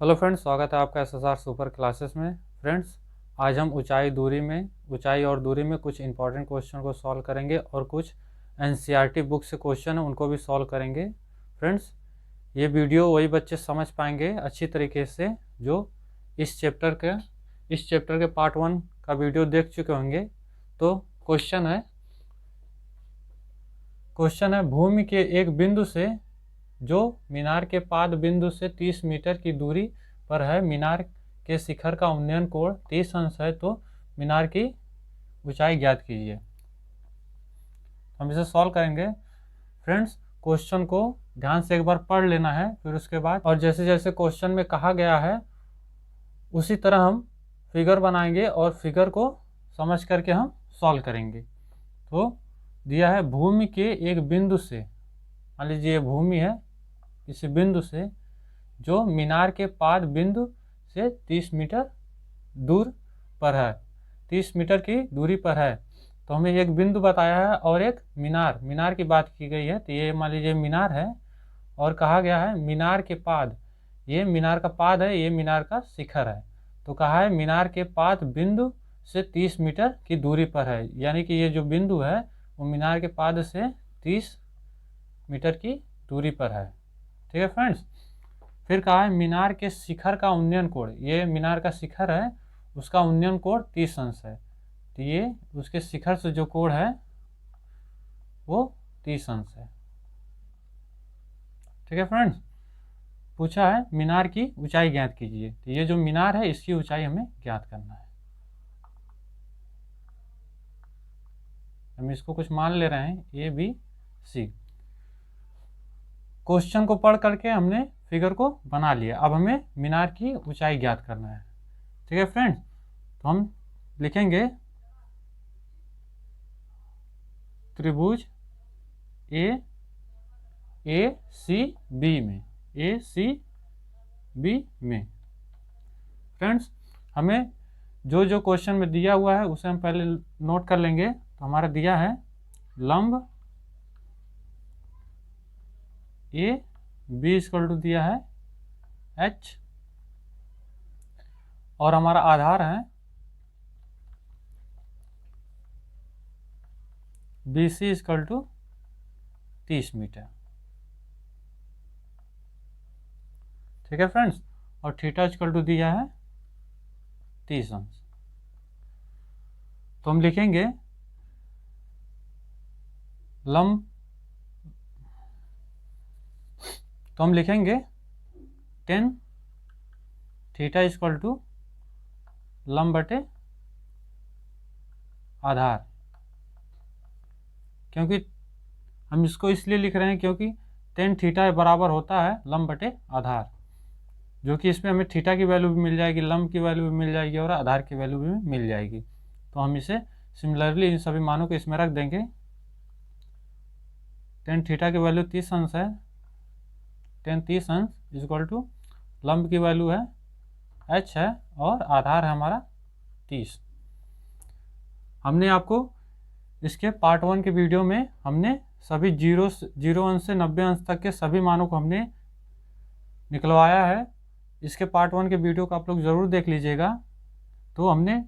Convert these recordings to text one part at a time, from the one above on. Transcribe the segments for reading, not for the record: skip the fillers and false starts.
Hello friends, स्वागत है आपका एसएसआर सुपर क्लासेस में। फ्रेंड्स, आज हम ऊंचाई और दूरी में कुछ इंपॉर्टेंट क्वेश्चन को सॉल्व करेंगे और कुछ एनसीईआरटी बुक से क्वेश्चन है उनको भी सॉल्व करेंगे। फ्रेंड्स, ये वीडियो वही बच्चे समझ पाएंगे अच्छी तरीके से जो इस चैप्टर के पार्ट 1 का वीडियो देख चुके होंगे। तो क्वेश्चन है भूमि के एक बिंदु से जो मीनार के पाद बिंदु से 30 मीटर की दूरी पर है, मीनार के शिखर का उन्नयन कोण 30 अंश है, तो मीनार की ऊंचाई ज्ञात कीजिए। हम इसे सॉल्व करेंगे। फ्रेंड्स, क्वेश्चन को ध्यान से एक बार पढ़ लेना है, फिर उसके बाद और जैसे जैसे क्वेश्चन में कहा गया है उसी तरह हम फिगर बनाएंगे और फिगर को समझ करके हम सॉल्व करेंगे। तो दिया है भूमि के एक बिंदु से, मान लीजिए ये भूमि है, इस बिंदु से जो मीनार के पाद बिंदु से 30 मीटर दूर पर है, 30 मीटर की दूरी पर है। तो हमें एक बिंदु बताया है और एक मीनार की बात की गई है। तो ये मान लीजिए मीनार है और कहा गया है मीनार के पाद, ये मीनार का पाद है, ये मीनार का शिखर है। तो कहा है मीनार के पाद बिंदु से 30 मीटर की दूरी पर है, यानी कि ये जो बिंदु है वो मीनार के पाद से 30 मीटर की दूरी पर है। ठीक है फ्रेंड्स, फिर कहा है मीनार के शिखर का उन्नयन कोण, ये मीनार का शिखर है, उसका उन्नयन कोण 30 अंश है। तो ये उसके शिखर से जो कोण है वो 30 अंश है। ठीक है फ्रेंड्स, पूछा है मीनार की ऊंचाई ज्ञात कीजिए। तो ये जो मीनार है इसकी ऊंचाई हमें ज्ञात करना है। हम इसको कुछ मान ले रहे हैं ABC। क्वेश्चन को पढ़ करके हमने फिगर को बना लिया, अब हमें मीनार की ऊंचाई ज्ञात करना है। ठीक है फ्रेंड्स, तो हम लिखेंगे त्रिभुज ACB में। फ्रेंड्स, हमें जो जो क्वेश्चन में दिया हुआ है उसे हम पहले नोट कर लेंगे। तो हमारा दिया है लंब AB = दिया है H और हमारा आधार है BC = 30 मीटर। ठीक है फ्रेंड्स, और थीटा = दिया है 30 अंश। तो हम लिखेंगे लंब, तो हम लिखेंगे tan थीटा = लंब बटे आधार। क्योंकि हम इसको इसलिए लिख रहे हैं क्योंकि tan थीटा बराबर होता है लंब बटे आधार, जो कि इसमें हमें थीटा की वैल्यू भी मिल जाएगी, लंब की वैल्यू भी मिल जाएगी और आधार की वैल्यू भी मिल जाएगी। तो हम इसे सिमिलरली इन सभी मानों को इसमें रख देंगे। tan थीटा की वैल्यू 30 अंश है, tan 30 अंश = लंब की वैल्यू है H है और आधार है हमारा 30। हमने आपको इसके पार्ट 1 के वीडियो में हमने सभी 0 अंश से 90 अंश तक के सभी मानों को हमने निकलवाया है। इसके पार्ट 1 के वीडियो को आप लोग ज़रूर देख लीजिएगा। तो हमने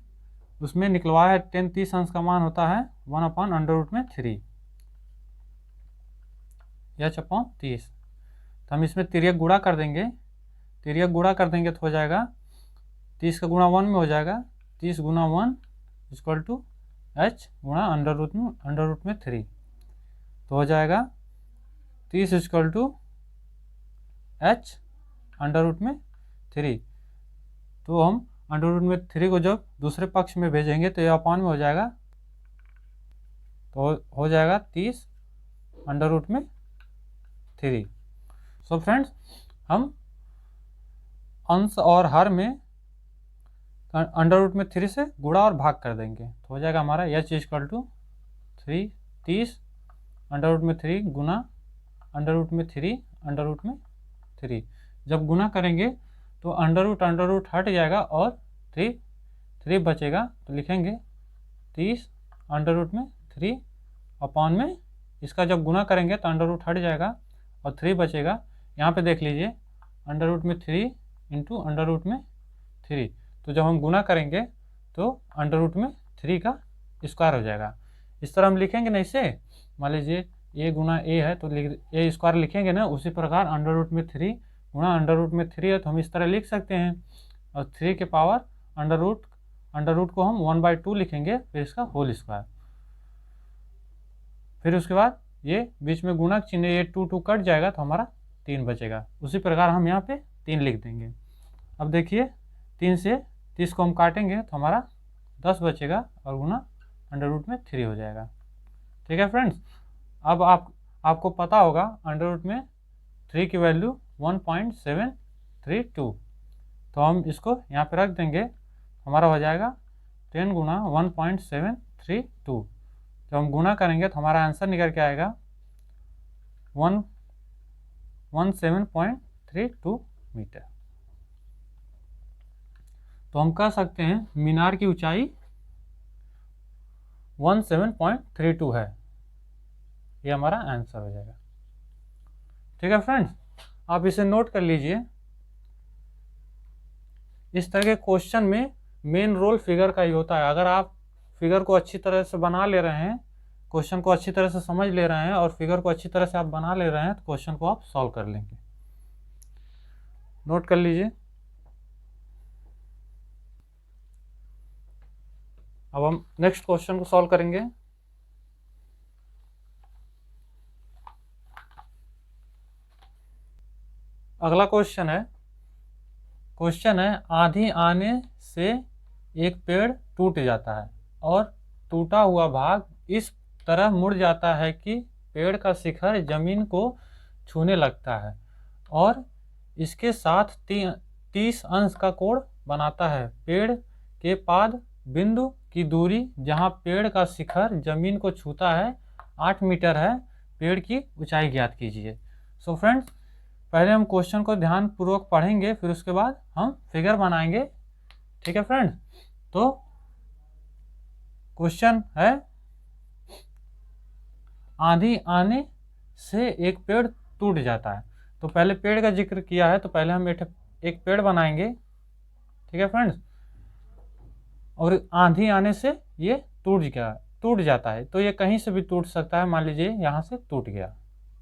उसमें निकलवाया है tan 30 अंश का मान होता है 1/√3 H/30। तो हम इसमें तिर्यक गुणा कर देंगे, तो हो जाएगा 30 का गुणा 1 में हो जाएगा, 30 × 1 = H × √3। तो हो जाएगा 30 = H √3। तो हम √3 को जब दूसरे पक्ष में भेजेंगे तो ये अपान में हो जाएगा, तो हो जाएगा 30 √3। सो फ्रेंड्स, हम अंश और हर में √3 से गुणा और भाग कर देंगे। तो हो जाएगा हमारा H = 30 √3 गुना √3 जब गुना करेंगे तो अंडर रूट हट जाएगा और 3 बचेगा। तो लिखेंगे 30 √3 अपान में इसका जब गुना करेंगे तो अंडर रूट हट जाएगा और 3 बचेगा। यहाँ पे देख लीजिए √3 इंटू अंडर रूट में 3। तो जब हम गुना करेंगे तो अंडर रूट में 3 का स्क्वायर हो जाएगा। इस तरह हम लिखेंगे ना इसे, मान लीजिए ए गुना ए है तो ए स्क्वायर लिखेंगे ना, उसी प्रकार अंडर रूट में 3 गुना अंडर रूट में 3 है तो हम इस तरह लिख सकते हैं। और 3 के पावर अंडर रूट को हम 1/2 लिखेंगे, फिर इसका होल स्क्वायर। फिर उसके बाद ये बीच में गुणा चिन्ह, ये 2 कट जाएगा तो हमारा 3 बचेगा। उसी प्रकार हम यहाँ पे 3 लिख देंगे। अब देखिए 3 से 30 को हम काटेंगे तो हमारा 10 बचेगा और गुना अंडर रूट में 3 हो जाएगा। ठीक है फ्रेंड्स, अब आपको पता होगा अंडर रूट में 3 की वैल्यू 1.732, तो हम इसको यहाँ पे रख देंगे, हमारा हो जाएगा 10 गुना 1.732। जब हम गुना करेंगे तो हमारा आंसर निकल के आएगा 117.32 मीटर। तो हम कह सकते हैं मीनार की ऊंचाई 17.32 है, ये हमारा आंसर हो जाएगा। ठीक है फ्रेंड्स, आप इसे नोट कर लीजिए। इस तरह के क्वेश्चन में मेन रोल फिगर का ही होता है। अगर आप फिगर को अच्छी तरह से बना ले रहे हैं, क्वेश्चन को अच्छी तरह से समझ ले रहे हैं और फिगर को अच्छी तरह से आप बना ले रहे हैं तो क्वेश्चन को आप सॉल्व कर लेंगे। नोट कर लीजिए। अब हम नेक्स्ट क्वेश्चन को सॉल्व करेंगे। अगला क्वेश्चन है आंधी आने से एक पेड़ टूट जाता है और टूटा हुआ भाग इस तरह मुड़ जाता है कि पेड़ का शिखर जमीन को छूने लगता है और इसके साथ 30 अंश का कोण बनाता है। पेड़ के पाद बिंदु की दूरी जहां पेड़ का शिखर जमीन को छूता है 8 मीटर है। पेड़ की ऊंचाई ज्ञात कीजिए। सो फ्रेंड्स, पहले हम क्वेश्चन को ध्यान पूर्वक पढ़ेंगे, फिर उसके बाद हम फिगर बनाएंगे। ठीक है फ्रेंड्स, तो क्वेश्चन है आंधी आने से एक पेड़ टूट जाता है। तो पहले पेड़ का जिक्र किया है तो पहले हम एक पेड़ बनाएंगे। ठीक है फ्रेंड्स, और आंधी आने से ये टूट जाता है। तो ये कहीं से भी टूट सकता है। मान लीजिए यहाँ से टूट गया,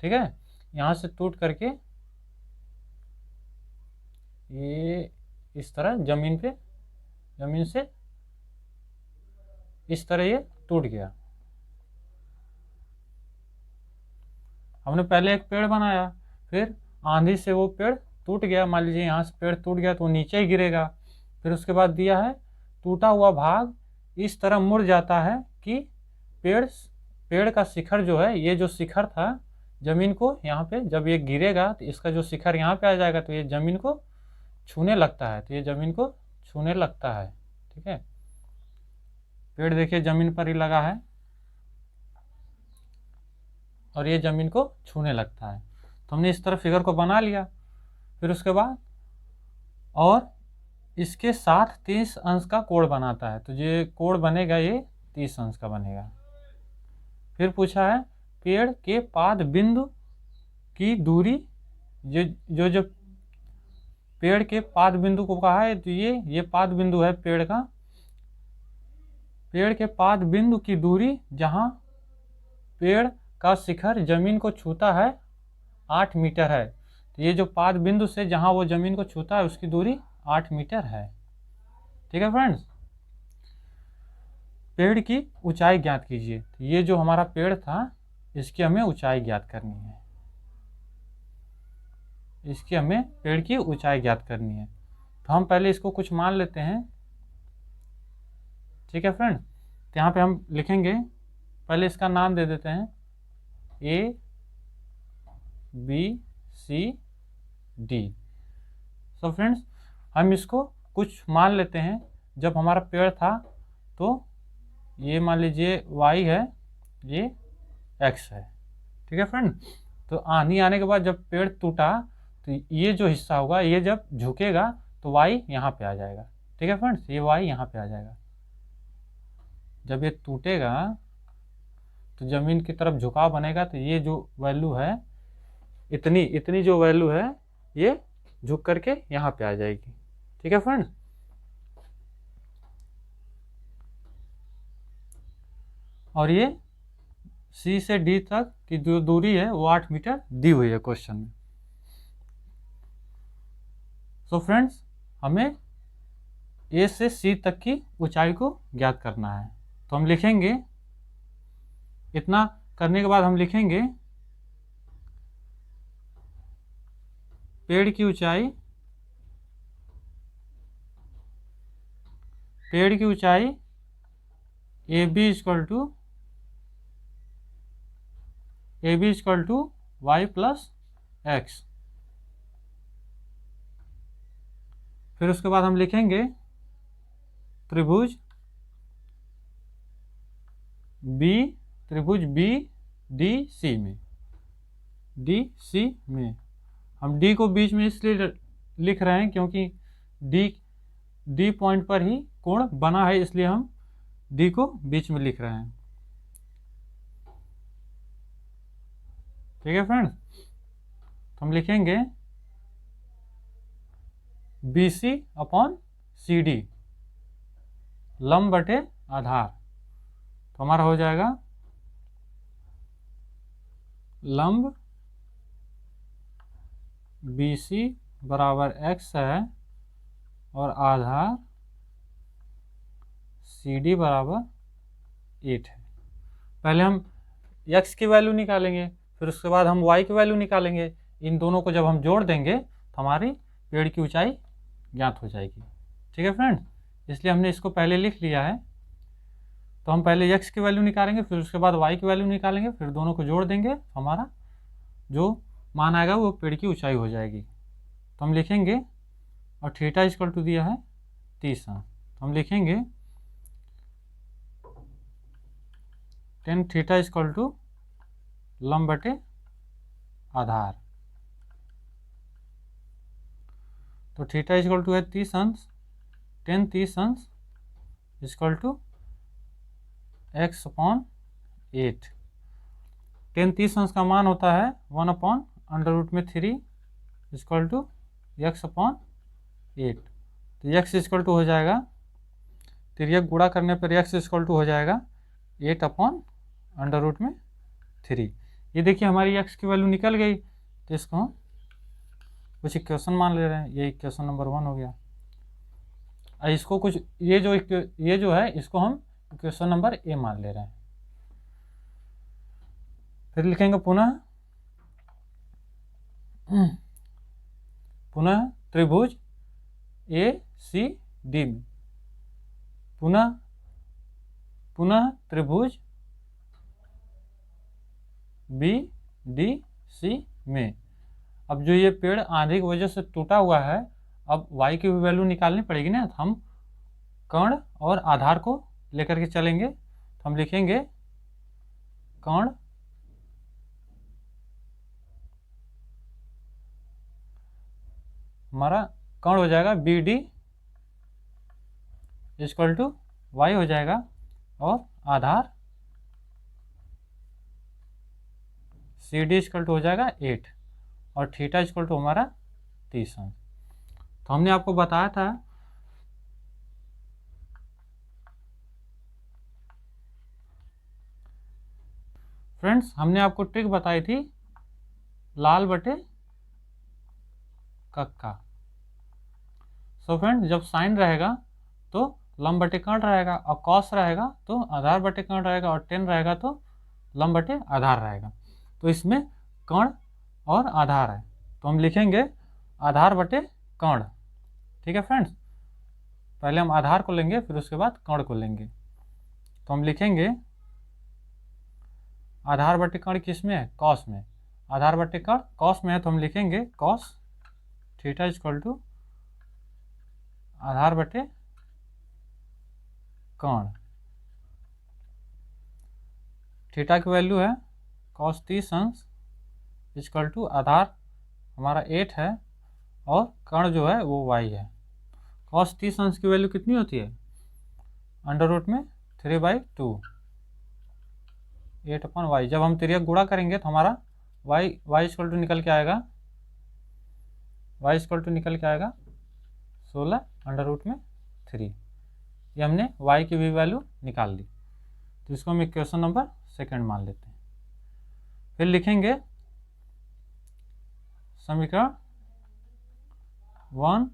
ठीक है, यहाँ से टूट करके ये इस तरह जमीन से इस तरह ये टूट गया। हमने पहले एक पेड़ बनाया, फिर आंधी से वो पेड़ टूट गया। मान लीजिए यहाँ से पेड़ टूट गया तो वो नीचे ही गिरेगा। फिर उसके बाद दिया है टूटा हुआ भाग इस तरह मुड़ जाता है कि पेड़ का शिखर जो है, ये जो शिखर था जमीन को, यहाँ पे जब ये गिरेगा तो इसका जो शिखर यहाँ पे आ जाएगा तो ये जमीन को छूने लगता है। तो ये जमीन को छूने लगता है। ठीक है, पेड़ देखिए जमीन पर ही लगा है और ये जमीन को छूने लगता है। तो हमने इस तरह फिगर को बना लिया। फिर उसके बाद और इसके साथ 30 अंश का कोण बनाता है। तो ये कोण बनेगा, ये 30 अंश का बनेगा। फिर पूछा है पेड़ के पाद बिंदु की दूरी, जो पेड़ के पाद बिंदु को कहा है तो ये पाद बिंदु है पेड़ का। पेड़ के पाद बिंदु की दूरी जहां पेड़ का शिखर जमीन को छूता है 8 मीटर है। तो ये जो पाद बिंदु से जहां वो जमीन को छूता है उसकी दूरी 8 मीटर है। ठीक है फ्रेंड्स, पेड़ की ऊंचाई ज्ञात कीजिए। तो ये जो हमारा पेड़ था इसकी हमें ऊंचाई ज्ञात करनी है। इसकी हमें पेड़ की ऊंचाई ज्ञात करनी है। तो हम पहले इसको कुछ मान लेते हैं। ठीक है फ्रेंड, तो यहाँ पे हम लिखेंगे, पहले इसका नाम दे देते हैं A B C D। So friends, हम इसको कुछ मान लेते हैं। जब हमारा पेड़ था तो ये मान लीजिए Y है, ये X है। ठीक है फ्रेंड, तो आंधी आने के बाद जब पेड़ टूटा तो ये जो हिस्सा होगा, ये जब झुकेगा तो Y यहाँ पे आ जाएगा। ठीक है फ्रेंड्स, ये Y यहाँ पे आ जाएगा। जब ये टूटेगा तो ज़मीन की तरफ झुकाव बनेगा। तो ये जो वैल्यू है, इतनी जो वैल्यू है ये झुक करके यहाँ पे आ जाएगी। ठीक है फ्रेंड्स। और ये सी से डी तक की जो दूरी है वो 8 मीटर दी हुई है क्वेश्चन में। सो फ्रेंड्स, हमें ए से सी तक की ऊंचाई को ज्ञात करना है। तो हम लिखेंगे, इतना करने के बाद हम लिखेंगे पेड़ की ऊंचाई A B equal to y plus x. फिर उसके बाद हम लिखेंगे त्रिभुज बी डी सी में हम डी को बीच में इसलिए लिख रहे हैं क्योंकि डी पॉइंट पर ही कोण बना है, इसलिए हम डी को बीच में लिख रहे हैं। ठीक है फ्रेंड्स। तो हम लिखेंगे B C upon C D लंब बटे आधार। तो हमारा हो जाएगा लंब बी सी बराबर x है और आधार सी डी बराबर 8 है। पहले हम x की वैल्यू निकालेंगे, फिर उसके बाद हम y की वैल्यू निकालेंगे। इन दोनों को जब हम जोड़ देंगे तो हमारी पेड़ की ऊंचाई ज्ञात हो जाएगी। ठीक है फ्रेंड्स, इसलिए हमने इसको पहले लिख लिया है। तो हम पहले x की वैल्यू निकालेंगे, फिर उसके बाद y की वैल्यू निकालेंगे, फिर दोनों को जोड़ देंगे, हमारा जो मान आएगा वो पेड़ की ऊंचाई हो जाएगी। तो हम लिखेंगे, और थीटा इक्वल टू दिया है 30। तो हम लिखेंगे tan थीटा इक्वल टू लंब बटे आधार। तो थीटा इक्वल टू है 30 अंश, tan 30 अंश equal to x upon 8। tan 30 अंश का मान होता है 1 upon √3 equal to x upon 8। तो x इक्वल टू हो जाएगा, तिर्यक गुणा करने पर x इक्वल टू हो जाएगा 8 अपॉन √3। ये देखिए हमारी x की वैल्यू निकल गई। तो इसको हम कुछ इक्वेशन मान ले रहे हैं, ये इक्वेशन नंबर 1 हो गया। इसको कुछ ये जो है इसको हम इक्वेशन नंबर ए मान ले रहे हैं। फिर लिखेंगे पुनः त्रिभुज ए सी डी में पुनः त्रिभुज बी डी सी में। अब जो ये पेड़ आंधी की वजह से टूटा हुआ है, अब y की भी वैल्यू निकालनी पड़ेगी ना। तो हम कर्ण और आधार को लेकर के चलेंगे। तो हम लिखेंगे कर्ण हमारा कर्ण हो जाएगा B D equal to y हो जाएगा, और आधार सी डी इक्वल टू हो जाएगा 8, और थीटा इक्वल टू हमारा 30 अंश। तो हमने आपको बताया था फ्रेंड्स, हमने आपको ट्रिक बताई थी लाल बटे कक्का। सो फ्रेंड्स, जब साइन रहेगा तो लंब बटे कर्ण रहेगा, और कॉस रहेगा तो आधार बटे कर्ण रहेगा, और टेन रहेगा तो लंब बटे आधार रहेगा। तो इसमें कर्ण और आधार है, तो हम लिखेंगे आधार बटे कर्ण। ठीक है फ्रेंड्स, पहले हम आधार को लेंगे, फिर उसके बाद कर्ण को लेंगे। तो हम लिखेंगे आधार बटे कर्ण किस में है? कॉस में। आधार बटे कर्ण कॉस में है, तो हम लिखेंगे कॉस थीटा इक्वल टू आधार बटे कर्ण। थीटा की वैल्यू है कॉस 30 अंश इक्वल टू आधार हमारा 8 है, और कर्ण जो है वो y है। कॉस 30 अंश की वैल्यू कितनी होती है? √3/2 8 अपॉन वाई। जब हम तिर्यक गुणा करेंगे तो हमारा y इक्वल टू निकल के आएगा y इक्वल टू निकल के आएगा 16 √3। ये हमने y की भी वैल्यू निकाल ली, तो इसको हम इक्वेशन नंबर 2 मान लेते हैं। फिर लिखेंगे समीकरण 1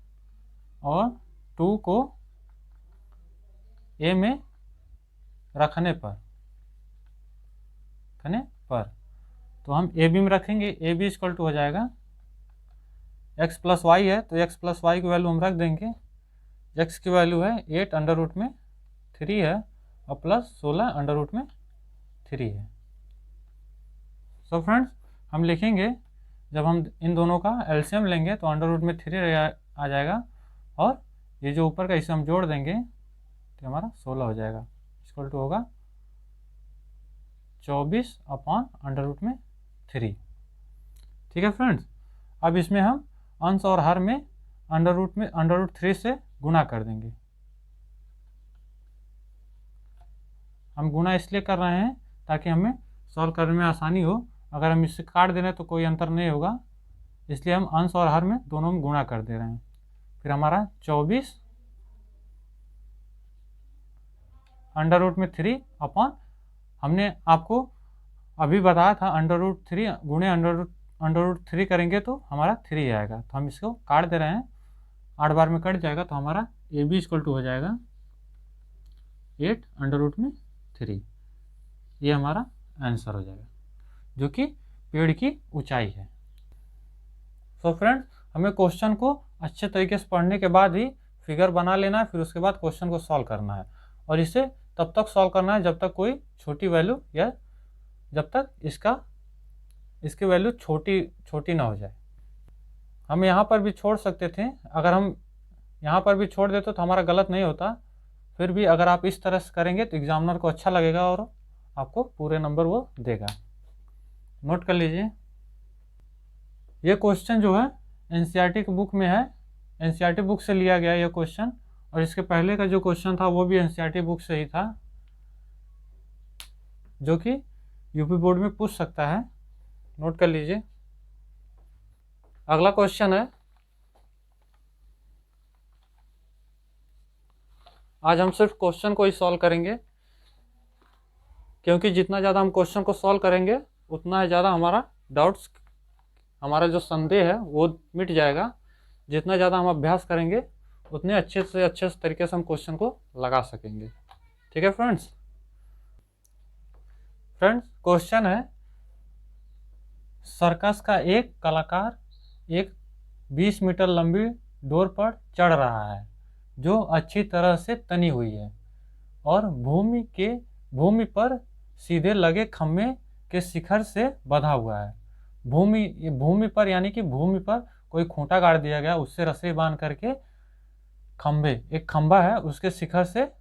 और 2 को a में रखने पर तो हम ए बी में रखेंगे। ए बी इक्वल टू हो जाएगा x प्लस वाई है, तो x प्लस वाई की वैल्यू हम रख देंगे। x की वैल्यू है 8 √3 है और प्लस 16 √3 है। सो फ्रेंड्स, हम लिखेंगे, जब हम इन दोनों का एलसीएम लेंगे तो √3 आ जाएगा, और ये जो ऊपर का इसे हम जोड़ देंगे तो हमारा 16 हो जाएगा, इक्वल टू होगा 24/√3। ठीक है फ्रेंड्स, अब इसमें हम अंश और हर में √3 से गुणा कर देंगे। हम गुणा इसलिए कर रहे हैं ताकि हमें सॉल्व करने में आसानी हो। अगर हम इससे काट दे रहे हैं तो कोई अंतर नहीं होगा, इसलिए हम अंश और हर में दोनों में गुणा कर दे रहे हैं। फिर हमारा 24/√3 अपॉन, हमने आपको अभी बताया था √3 गुणे √3 करेंगे तो हमारा 3 आएगा, तो हम इसको काट दे रहे हैं। 8 बार में कट जाएगा, तो हमारा ए बी इक्वल टू हो जाएगा 8 √3। ये हमारा आंसर हो जाएगा, जो कि पेड़ की ऊंचाई है। सो फ्रेंड्स, हमें क्वेश्चन को अच्छे तरीके से पढ़ने के बाद ही फिगर बना लेना है, फिर उसके बाद क्वेश्चन को सॉल्व करना है, और इसे तब तक सॉल्व करना है जब तक कोई छोटी वैल्यू या जब तक इसकी वैल्यू छोटी ना हो जाए। हम यहाँ पर भी छोड़ सकते थे, अगर हम यहाँ पर भी छोड़ देते तो हमारा गलत नहीं होता। फिर भी अगर आप इस तरह से करेंगे तो एग्जामिनर को अच्छा लगेगा और आपको पूरे नंबर वो देगा। नोट कर लीजिए, ये क्वेश्चन जो है एनसीईआरटी की बुक में है, एनसीईआरटी बुक से लिया गया ये क्वेश्चन, और इसके पहले का जो क्वेश्चन था वो भी एनसीईआरटी बुक से ही था, जो कि यूपी बोर्ड में पूछ सकता है। नोट कर लीजिए। अगला क्वेश्चन है, आज हम सिर्फ क्वेश्चन को ही सॉल्व करेंगे, क्योंकि जितना ज़्यादा हम क्वेश्चन को सॉल्व करेंगे उतना ज़्यादा हमारा डाउट्स, हमारा जो संदेह है वो मिट जाएगा। जितना ज़्यादा हम अभ्यास करेंगे उतने अच्छे से तरीके से हम क्वेश्चन को लगा सकेंगे। ठीक है फ्रेंड्स, क्वेश्चन है, सर्कस का एक कलाकार एक 20 मीटर लंबी डोर पर चढ़ रहा है जो अच्छी तरह से तनी हुई है और भूमि पर सीधे लगे खम्भे के शिखर से बंधा हुआ है। भूमि पर यानी कि भूमि पर कोई खूंटा गाड़ दिया गया, उससे रस्सी बांध करके एक खंभा है उसके शिखर से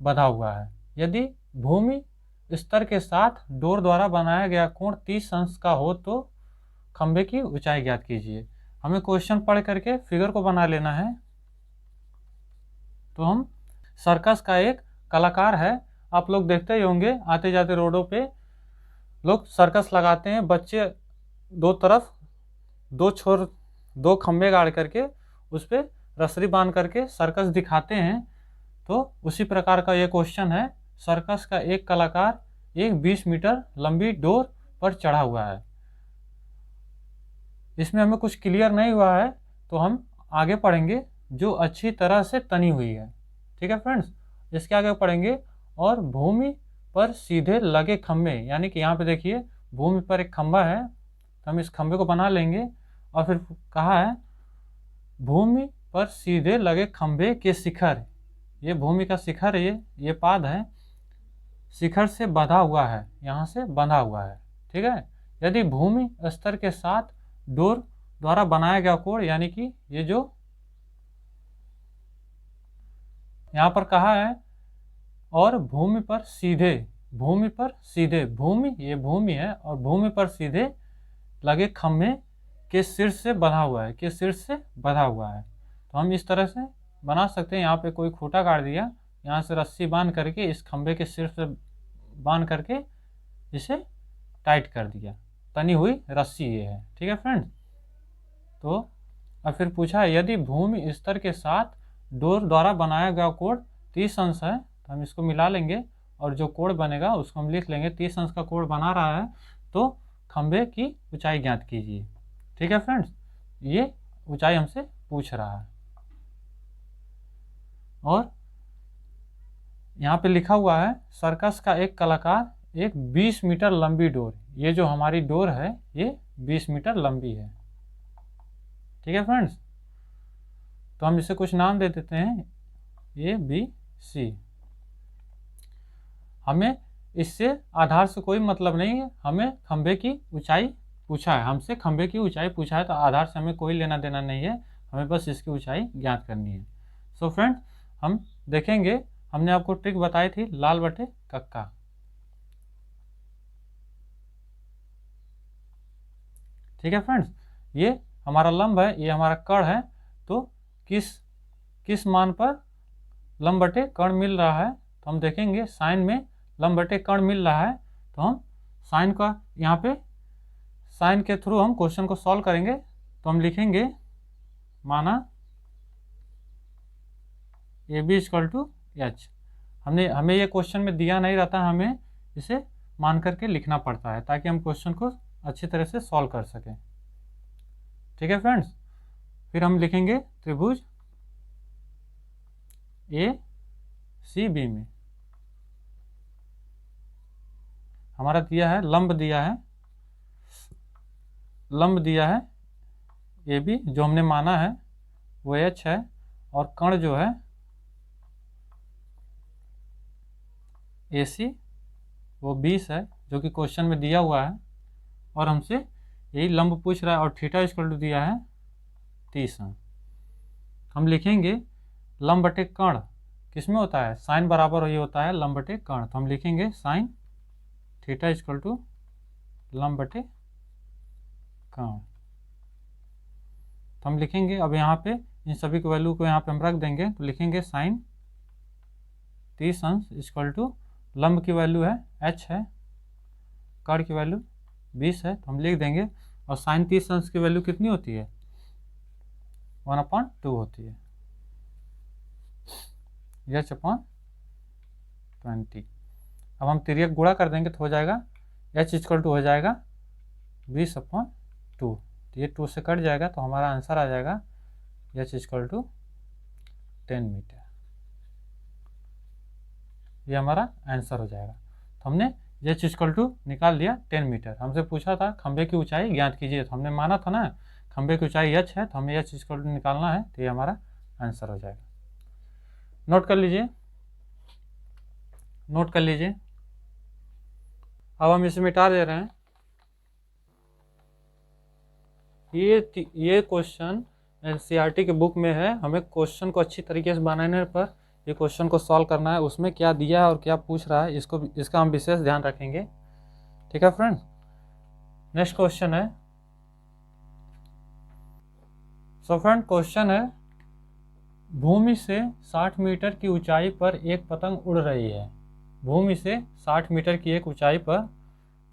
बंधा हुआ है। यदि भूमि स्तर के साथ डोर द्वारा बनाया गया कोण 30 अंश का हो तो खंभे की ऊंचाई ज्ञात कीजिए। हमें क्वेश्चन पढ़ करके फिगर को बना लेना है। तो हम, सर्कस का एक कलाकार है, आप लोग देखते ही होंगे आते जाते रोडों पे लोग सर्कस लगाते हैं। बच्चे दो तरफ दो खंभे गाड़ करके उस पर रस्सी बांध करके सर्कस दिखाते हैं। तो उसी प्रकार का ये क्वेश्चन है, सर्कस का एक कलाकार एक 20 मीटर लंबी डोर पर चढ़ा हुआ है। इसमें हमें कुछ क्लियर नहीं हुआ है तो हम आगे पढ़ेंगे, जो अच्छी तरह से तनी हुई है। ठीक है फ्रेंड्स, इसके आगे पढ़ेंगे, और भूमि पर सीधे लगे खंभे, यानी कि यहाँ पे देखिए भूमि पर एक खंभा है, तो हम इस खंभे को बना लेंगे। और फिर कहा है भूमि पर सीधे लगे खंभे के शिखर, ये भूमि का शिखर है, ये पाद है, शिखर से बंधा हुआ है, यहाँ से बंधा हुआ है। ठीक है, यदि भूमि स्तर के साथ डोर द्वारा बनाया गया कोण, यानी कि ये जो यहाँ पर कहा है, और भूमि पर सीधे भूमि ये भूमि है और भूमि पर सीधे लगे खंभे के शीर्ष से बंधा हुआ है, तो हम इस तरह से बना सकते हैं। यहाँ पे कोई खूंटा गाड़ दिया, यहाँ से रस्सी बांध करके इस खंभे के शीर्ष से बांध करके इसे टाइट कर दिया, तनी हुई रस्सी ये है। ठीक है फ्रेंड्स, तो और फिर पूछा है यदि भूमि स्तर के साथ डोर द्वारा बनाया गया कोण 30 अंश है, तो हम इसको मिला लेंगे और जो कोण बनेगा उसको हम लिख लेंगे। 30 अंश का कोण बना रहा है तो खंभे की ऊंचाई ज्ञात कीजिए। ठीक है फ्रेंड्स, ये ऊंचाई हमसे पूछ रहा है। और यहाँ पे लिखा हुआ है सर्कस का एक कलाकार एक 20 मीटर लंबी डोर, ये जो हमारी डोर है ये 20 मीटर लंबी है। ठीक है फ्रेंड्स, तो हम इसे कुछ नाम दे देते हैं ABC। हमें इससे आधार से कोई मतलब नहीं है, हमें खंभे की ऊंचाई पूछा है, हमसे खंभे की ऊंचाई पूछा है, तो आधार से हमें कोई लेना देना नहीं है, हमें बस इसकी ऊंचाई ज्ञात करनी है। सो फ्रेंड्स, हम देखेंगे, हमने आपको ट्रिक बताई थी लाल बटे कक्का। ठीक है फ्रेंड्स, ये हमारा लंब है, ये हमारा कर्ण है, तो किस मान पर लंब बटे कर्ण मिल रहा है, तो हम देखेंगे साइन में लंब बटे कर्ण मिल रहा है, तो हम साइन का यहाँ पे साइन के थ्रू हम क्वेश्चन को सॉल्व करेंगे। तो हम लिखेंगे माना AB = H। हमें ये क्वेश्चन में दिया नहीं रहता, हमें इसे मान करके लिखना पड़ता है ताकि हम क्वेश्चन को अच्छी तरह से सॉल्व कर सकें। ठीक है फ्रेंड्स, फिर हम लिखेंगे त्रिभुज ACB में हमारा दिया है लंब दिया है AB, जो हमने माना है वो H है, और कर्ण जो है AC वो 20 है जो कि क्वेश्चन में दिया हुआ है, और हमसे यही लंब पूछ रहा है, और थीटा = दिया है 30 है। हम लिखेंगे लंब बटे कर्ण किस में होता है, साइन बराबर ये होता है लंब बटे कर्ण, तो हम लिखेंगे साइन थीटा = लंब बटे कर्ण। तो हम लिखेंगे, अब यहाँ पे इन सभी की वैल्यू को यहाँ पे हम रख देंगे, तो लिखेंगे साइन 30 अंश = लंब की वैल्यू है H है, कर्ण की वैल्यू 20 है, तो हम लिख देंगे, और साइन 30 अंश की वैल्यू कितनी होती है 1/2 होती है, H/20। अब हम तिर्यक गुणा कर देंगे तो हो जाएगा H = हो जाएगा 20/2, तो ये 2 से कट जाएगा, तो हमारा आंसर आ जाएगा H = 10 मीटर। ये हमारा आंसर हो जाएगा। तो हमने H = निकाल लिया 10 मीटर। हमसे पूछा था खंभे की ऊंचाई ज्ञात कीजिए, तो हमने माना था ना खंभे की ऊंचाई H है, तो हमें H = निकालना है, तो ये हमारा आंसर हो जाएगा। नोट कर लीजिए। अब हम इसे मिटा दे रहे हैं। ये क्वेश्चन NCERT के बुक में है, हमें क्वेश्चन को अच्छी तरीके से बनाने पर ये क्वेश्चन को सॉल्व करना है, उसमें क्या दिया है और क्या पूछ रहा है इसका हम विशेष ध्यान रखेंगे। ठीक है फ्रेंड्स, नेक्स्ट क्वेश्चन है। सो फ्रेंड, क्वेश्चन है भूमि से 60 मीटर की ऊंचाई पर एक पतंग उड़ रही है। भूमि से 60 मीटर की एक ऊंचाई पर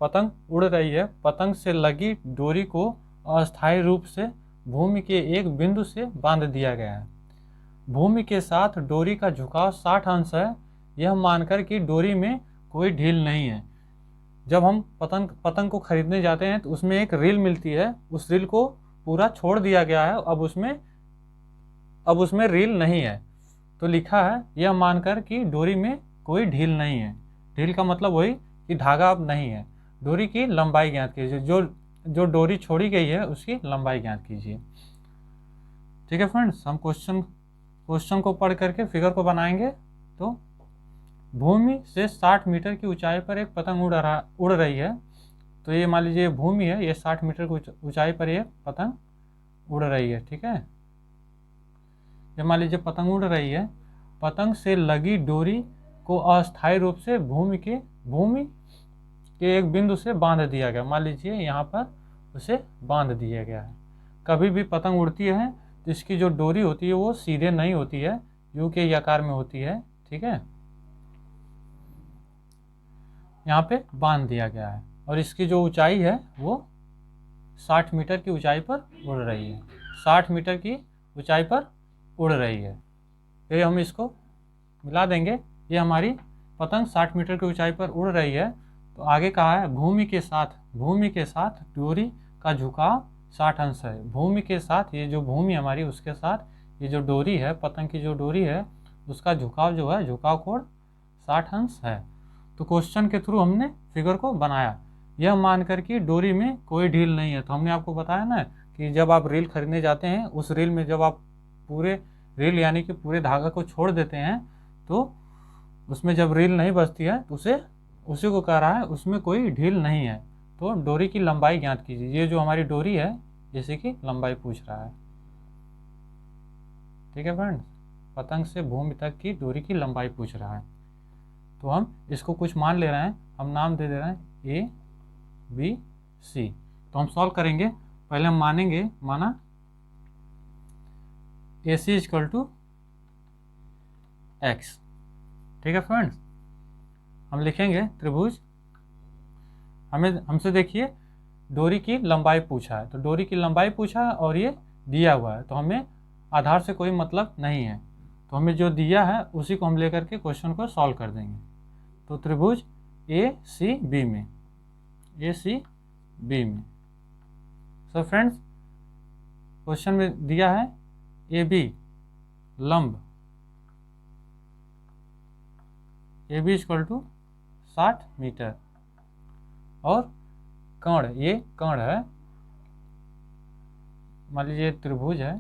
पतंग उड़ रही है। पतंग से लगी डोरी को अस्थायी रूप से भूमि के एक बिंदु से बांध दिया गया है। भूमि के साथ डोरी का झुकाव 60 अंश है, यह मानकर कि डोरी में कोई ढील नहीं है। जब हम पतंग को खरीदने जाते हैं तो उसमें एक रील मिलती है, उस रील को पूरा छोड़ दिया गया है, अब उसमें रील नहीं है, तो लिखा है यह मानकर कि डोरी में कोई ढील नहीं है। ढील का मतलब वही कि धागा अब नहीं है। डोरी की लंबाई ज्ञात कीजिए, जो डोरी छोड़ी गई है उसकी लंबाई ज्ञात कीजिए। ठीक है फ्रेंड्स, हम क्वेश्चन को पढ़ करके फिगर को बनाएंगे। तो भूमि से 60 मीटर की ऊंचाई पर एक पतंग उड़ रही है, तो ये मान लीजिए भूमि है, ये 60 मीटर की ऊंचाई पर ये पतंग उड़ रही है। ठीक है, ये मान लीजिए पतंग उड़ रही है। पतंग से लगी डोरी को अस्थायी रूप से भूमि के एक बिंदु से बांध दिया गया। मान लीजिए यहाँ पर उसे बांध दिया गया है। कभी भी पतंग उड़ती है तो इसकी जो डोरी होती है वो सीधे नहीं होती है, यू के आकार में होती है। ठीक है, यहाँ पे बांध दिया गया है, और इसकी जो ऊंचाई है वो 60 मीटर की ऊंचाई पर उड़ रही है। 60 मीटर की ऊंचाई पर उड़ रही है। फिर हम इसको मिला देंगे, ये हमारी पतंग 60 मीटर की ऊंचाई पर उड़ रही है। तो आगे कहा है भूमि के साथ डोरी का झुकाव 60 अंश है। भूमि के साथ, ये जो भूमि हमारी उसके साथ ये जो डोरी है, पतंग की जो डोरी है, उसका झुकाव जो है, झुकाव कोण 60 अंश है। तो क्वेश्चन के थ्रू हमने फिगर को बनाया, यह मानकर कि डोरी में कोई ढील नहीं है। तो हमने आपको बताया ना कि जब आप रील खरीदने जाते हैं, उस रील में जब आप पूरे रील यानी कि पूरे धागा को छोड़ देते हैं, तो उसमें जब रील नहीं बचती है तो उसी को कह रहा है उसमें कोई ढील नहीं है। तो डोरी की लंबाई ज्ञात कीजिए। ये जो हमारी डोरी है, इसी की लंबाई पूछ रहा है। ठीक है फ्रेंड्स, पतंग से भूमि तक की डोरी की लंबाई पूछ रहा है। तो हम इसको कुछ मान ले रहे हैं, हम नाम दे दे रहे हैं ABC। तो हम सॉल्व करेंगे। पहले हम माना AC इक्वल टू x। ठीक है फ्रेंड्स, हम लिखेंगे त्रिभुज, हमसे देखिए डोरी की लंबाई पूछा है, तो डोरी की लंबाई पूछा है और ये दिया हुआ है, तो हमें आधार से कोई मतलब नहीं है। तो हमें जो दिया है उसी को हम लेकर के क्वेश्चन को सॉल्व कर देंगे। तो त्रिभुज ACB में सो फ्रेंड्स, क्वेश्चन में दिया है AB लंब, AB इक्वल टू 60 मीटर, और कर्ण, ये कर्ण है, मान लीजिए त्रिभुज है,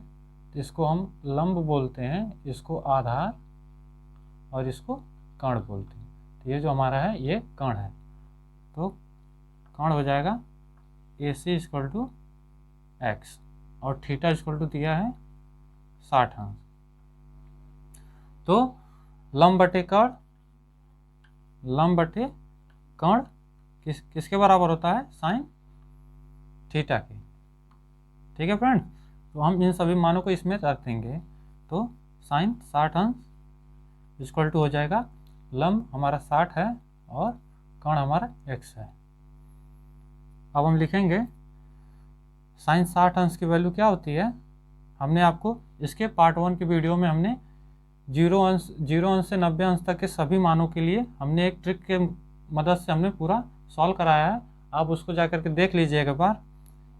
तो इसको हम लंब बोलते हैं, इसको आधार और इसको कर्ण बोलते हैं। तो ये जो हमारा है ये कर्ण है, तो कर्ण हो जाएगा AC इक्वल टू x, और थीटा इक्वल टू दिया है 60 अंश। तो लंब बटे कर्ण किसके बराबर होता है? साइन थीटा के। ठीक है फ्रेंड, तो हम इन सभी मानों को इसमें रख देंगे, तो साइन 60 अंश इक्वल टू हो जाएगा, लंब हमारा 60 है और कर्ण हमारा x है। अब हम लिखेंगे साइन 60 अंश की वैल्यू क्या होती है। हमने आपको इसके पार्ट 1 की वीडियो में हमने 0 अंश से 90 अंश तक के सभी मानों के लिए हमने एक ट्रिक के मदद से हमने पूरा सॉल्व कराया है। आप उसको जाकर के देख लीजिएगा,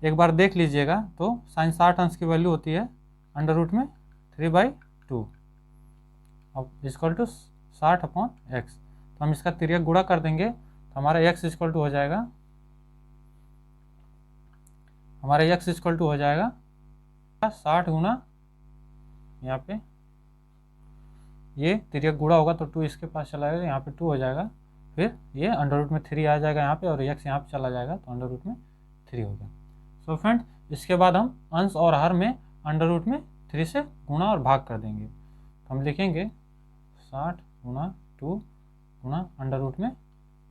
एक बार देख लीजिएगा। तो साइन 60 अंश की वैल्यू होती है अंडर रूट में 3/2, अब इक्वल टू 60/x। तो हम इसका तिर्यक गुणा कर देंगे, तो हमारा x इक्वल टू हो जाएगा, हमारा x इक्वल टू हो जाएगा 60 गुना, यहाँ पे ये तिर्यक गुणा होगा तो 2 इसके पास चला जाएगा, यहाँ पे 2 हो जाएगा, फिर ये अंडर रूट में 3 आ जाएगा यहाँ पे, और x यहाँ पे चला जाएगा तो अंडर रूट में 3 हो गया। सो फ्रेंड, इसके बाद हम अंश और हर में अंडर रूट में 3 से गुणा और भाग कर देंगे। तो हम लिखेंगे 60 गुना 2 गुना अंडर रूट में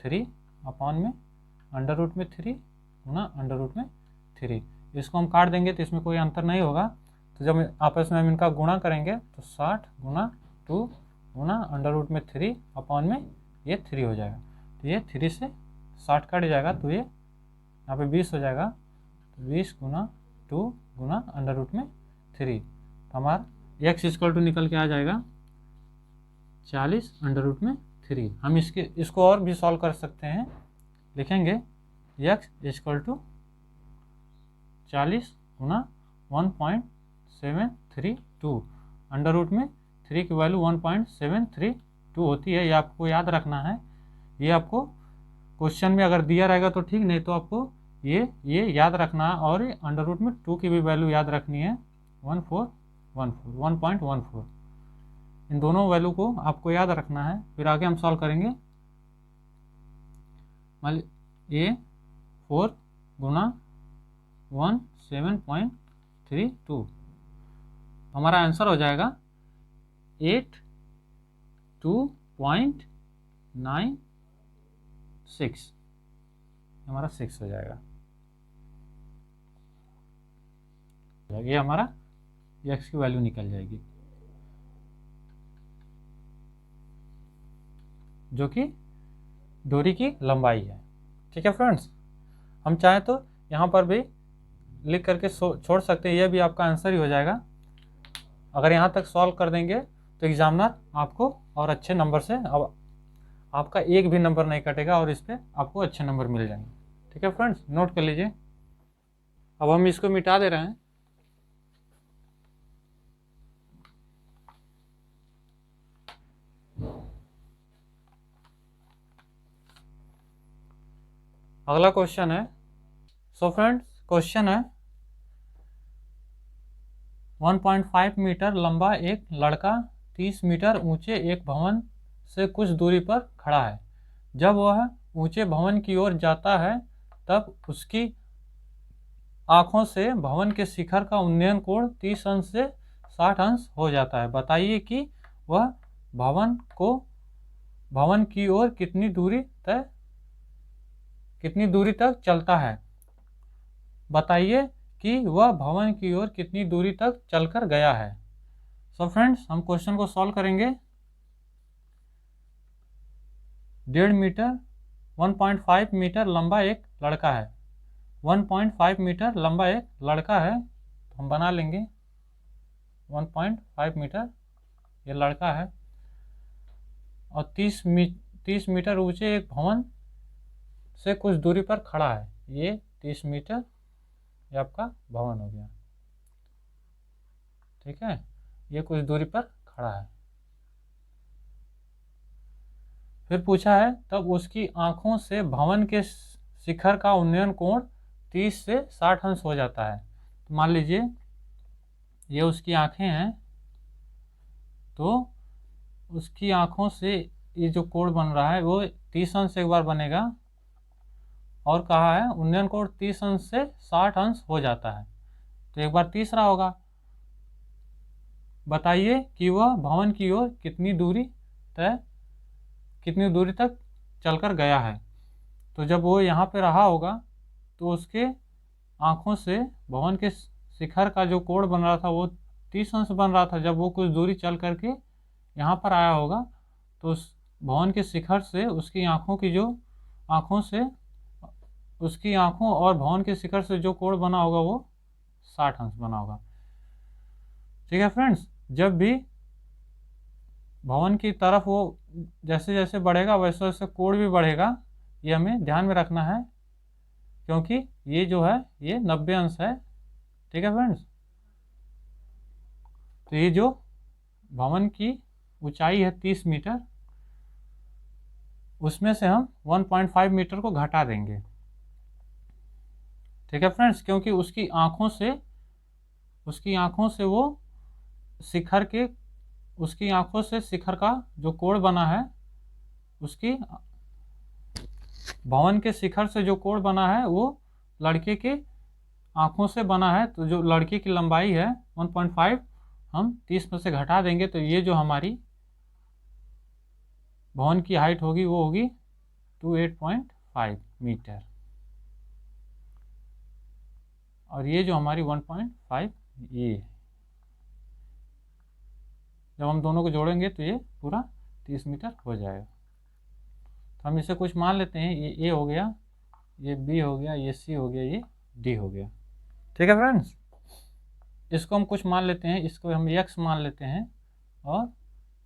3 अपॉन में अंडर रूट में 3 गुना अंडर रूट में 3। इसको हम काट देंगे तो इसमें कोई अंतर नहीं होगा। तो जब आपस में हम इनका गुणा करेंगे तो 60 गुना 2 गुना अंडर रूट में 3 अपॉन में ये 3 हो जाएगा। तो ये 3 से 60 कट जाएगा, तो ये यहाँ पे 20 हो जाएगा। तो 20 गुना 2 गुना अंडर रूट में 3, तो हमारा x इक्वल टू निकल के आ जाएगा 40 अंडर रूट में 3। हम इसको और भी सॉल्व कर सकते हैं, लिखेंगे x इक्वल टू 40 गुना 1.732, अंडर रूट में 3 की वैल्यू 1.732 होती है। ये आपको याद रखना है, ये आपको क्वेश्चन में अगर दिया रहेगा तो ठीक, नहीं तो आपको ये याद रखना है। और अंडर रूट में 2 की भी वैल्यू याद रखनी है, 1.14। इन दोनों वैल्यू को आपको याद रखना है, फिर आगे हम सॉल्व करेंगे। मान लीजिए ये 4 गुना 17.32, हमारा आंसर हो जाएगा 82.96, हमारा 6 हो जाएगा। ये हमारा x की वैल्यू निकल जाएगी, जो कि डोरी की लंबाई है। ठीक है फ्रेंड्स, हम चाहें तो यहाँ पर भी लिख करके छोड़ सकते हैं, यह भी आपका आंसर ही हो जाएगा। अगर यहाँ तक सॉल्व कर देंगे तो एग्जामिनर आपको और अच्छे नंबर से, अब आपका एक भी नंबर नहीं कटेगा और इस पर आपको अच्छे नंबर मिल जाएंगे। ठीक है फ्रेंड्स, नोट कर लीजिए। अब हम इसको मिटा दे रहे हैं। अगला क्वेश्चन है, सो फ्रेंड्स क्वेश्चन है 1.5 मीटर लंबा एक लड़का 30 मीटर ऊंचे एक भवन से कुछ दूरी पर खड़ा है। जब वह ऊंचे भवन की ओर जाता है तब उसकी आंखों से भवन के शिखर का उन्नयन कोण 30 अंश से 60 अंश हो जाता है। बताइए कि वह भवन की ओर कितनी दूरी तक चलता है। बताइए कि वह भवन की ओर कितनी दूरी तक चलकर गया है। सो फ्रेंड्स, हम क्वेश्चन को सॉल्व करेंगे। 1.5 मीटर 1.5 मीटर लंबा एक लड़का है। 1.5 मीटर लंबा एक लड़का है, तो हम बना लेंगे 1.5 मीटर ये लड़का है, और 30 मीटर ऊंचे एक भवन से कुछ दूरी पर खड़ा है। ये 30 मीटर ये आपका भवन हो गया। ठीक है, ये कुछ दूरी पर खड़ा है। फिर पूछा है तब उसकी आंखों से भवन के शिखर का उन्नयन कोण 30 से 60 अंश हो जाता है। तो मान लीजिए ये उसकी आंखें हैं, तो उसकी आंखों से ये जो कोण बन रहा है वो 30 अंश एक बार बनेगा, और कहा है उन्नयन कोण 30 अंश से 60 अंश हो जाता है, तो एक बार तीसरा होगा। बताइए कि वह भवन की ओर कितनी दूरी तक चलकर गया है। तो जब वो यहाँ पे रहा होगा तो उसके आंखों से भवन के शिखर का जो कोण बन रहा था वो 30 अंश बन रहा था। जब वो कुछ दूरी चल करके यहाँ पर आया होगा तो उस भवन के शिखर से उसकी आंखों और भवन के शिखर से जो कोण बना होगा वो 60 अंश बना होगा। ठीक है फ्रेंड्स, जब भी भवन की तरफ वो जैसे जैसे बढ़ेगा वैसे वैसे कोण भी बढ़ेगा, ये हमें ध्यान में रखना है, क्योंकि ये जो है ये 90 अंश है। ठीक है फ्रेंड्स, तो ये जो भवन की ऊंचाई है 30 मीटर, उसमें से हम 1.5 मीटर को घटा देंगे। ठीक है फ्रेंड्स, क्योंकि उसकी आंखों से वो उसकी आंखों से शिखर का जो कोण बना है, उसकी भवन के शिखर से जो कोण बना है वो लड़के के आंखों से बना है। तो जो लड़के की लंबाई है 1.5 हम 30 में से घटा देंगे, तो ये जो हमारी भवन की हाइट होगी वो होगी 28.5 मीटर, और ये जो हमारी 1.5 ये, जब हम दोनों को जोड़ेंगे तो ये पूरा 30 मीटर हो जाएगा। तो हम इसे कुछ मान लेते हैं, ये ए हो गया, ये बी हो गया, ये सी हो गया, ये डी हो गया। ठीक है फ्रेंड्स, इसको हम कुछ मान लेते हैं, इसको हम एक्स मान लेते हैं और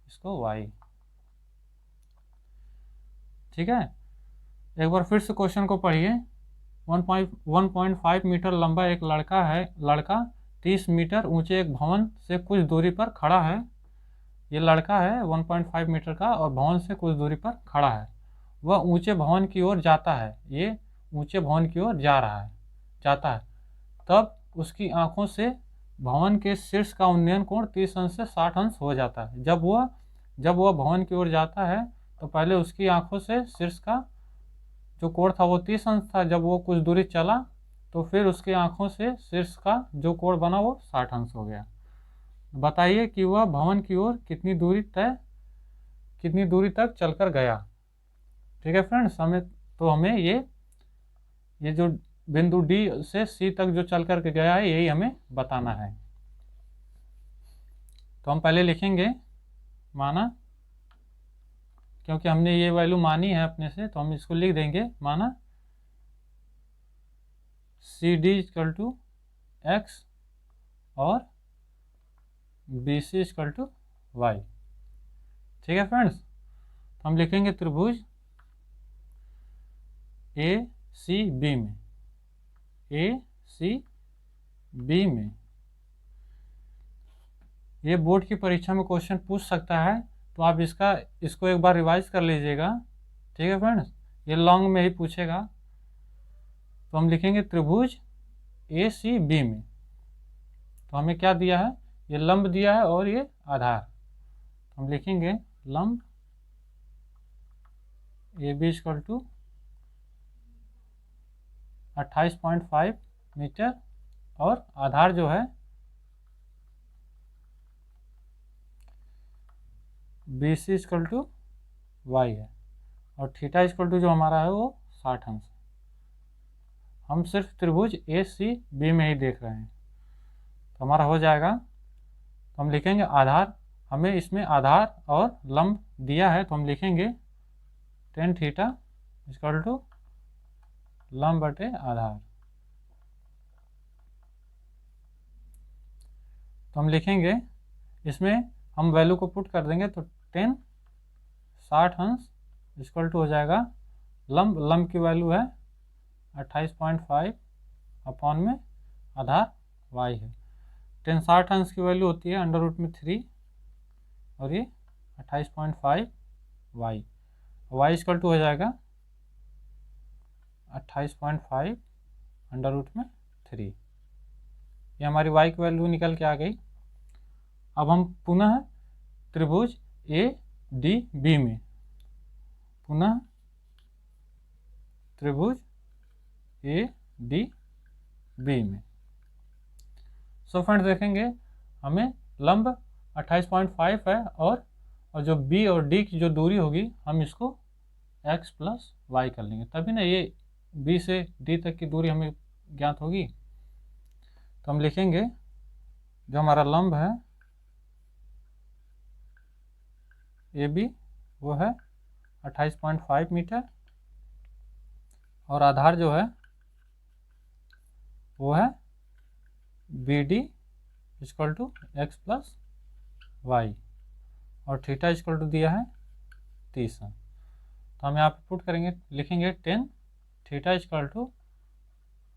इसको वाई। ठीक है, एक बार फिर से क्वेश्चन को पढ़िए। 1.5 मीटर लंबा एक लड़का 30 मीटर ऊंचे एक भवन से कुछ दूरी पर खड़ा है। ये लड़का है 1.5 मीटर का और भवन से कुछ दूरी पर खड़ा है। वह ऊंचे भवन की ओर जाता है, ये ऊंचे भवन की ओर जाता है। तब उसकी आंखों से भवन के शीर्ष का उन्नयन कोण 30 अंश से 60 अंश हो जाता है। जब वह भवन की ओर जाता है तो पहले उसकी आंखों से शीर्ष का जो कोण था वो 30 अंश था। जब वो कुछ दूरी चला तो फिर उसकी आंखों से शीर्ष का जो कोण बना वो 60 अंश हो गया। बताइए कि वह भवन की ओर कितनी दूरी तक चलकर गया। ठीक है फ्रेंड्स, हमें ये जो बिंदु डी से सी तक जो चल करके गया है यही हमें बताना है। तो हम पहले लिखेंगे माना, क्योंकि हमने ये वैल्यू मानी है अपने से, तो हम इसको लिख देंगे माना C D equal to X और B C equal to Y. ठीक है फ्रेंड्स, तो हम लिखेंगे त्रिभुज ए सी बी में, ए सी बी में, ये बोर्ड की परीक्षा में क्वेश्चन पूछ सकता है, तो आप इसको एक बार रिवाइज कर लीजिएगा। ठीक है फ्रेंड्स, ये लॉन्ग में ही पूछेगा। तो हम लिखेंगे त्रिभुज ए सी बी में, तो हमें क्या दिया है, ये लंब दिया है और ये आधार। तो हम लिखेंगे लंब A B equal to 28.5 metre और आधार जो है B C equal to Y है और थीटा इक्वल टू जो हमारा है वो 60 अंश। हम सिर्फ त्रिभुज ए सी बी में ही देख रहे हैं, तो हमारा हो जाएगा। तो हम लिखेंगे आधार, हमें इसमें आधार और लंब दिया है, तो हम लिखेंगे tan थीटा इक्वल टू लंब बटे आधार। तो हम लिखेंगे इसमें हम वैल्यू को पुट कर देंगे, तो tan 60 अंश इक्वल टू हो जाएगा लंब की वैल्यू है 28.5 अपॉन में आधार y है। tan 60 अंश की वैल्यू होती है √3 और ये 28.5 y इक्वल टू हो जाएगा 28.5 √3। ये हमारी y की वैल्यू निकल के आ गई। अब हम पुनः त्रिभुज ए डी बी में, पुनः त्रिभुज ए डी बी में। सो फ्रेंड्स देखेंगे हमें लंब 28.5 है और जो बी और डी की जो दूरी होगी हम इसको x प्लस वाई कर लेंगे, तभी ना ये बी से डी तक की दूरी हमें ज्ञात होगी। तो हम लिखेंगे जो हमारा लंब है ए बी वो है 28.5 मीटर और आधार जो है वो है B D equal to X plus Y और थीटा इक्वल टू दिया है 30। तो हम यहाँ पे पुट करेंगे, लिखेंगे tan थीटा इक्वल टू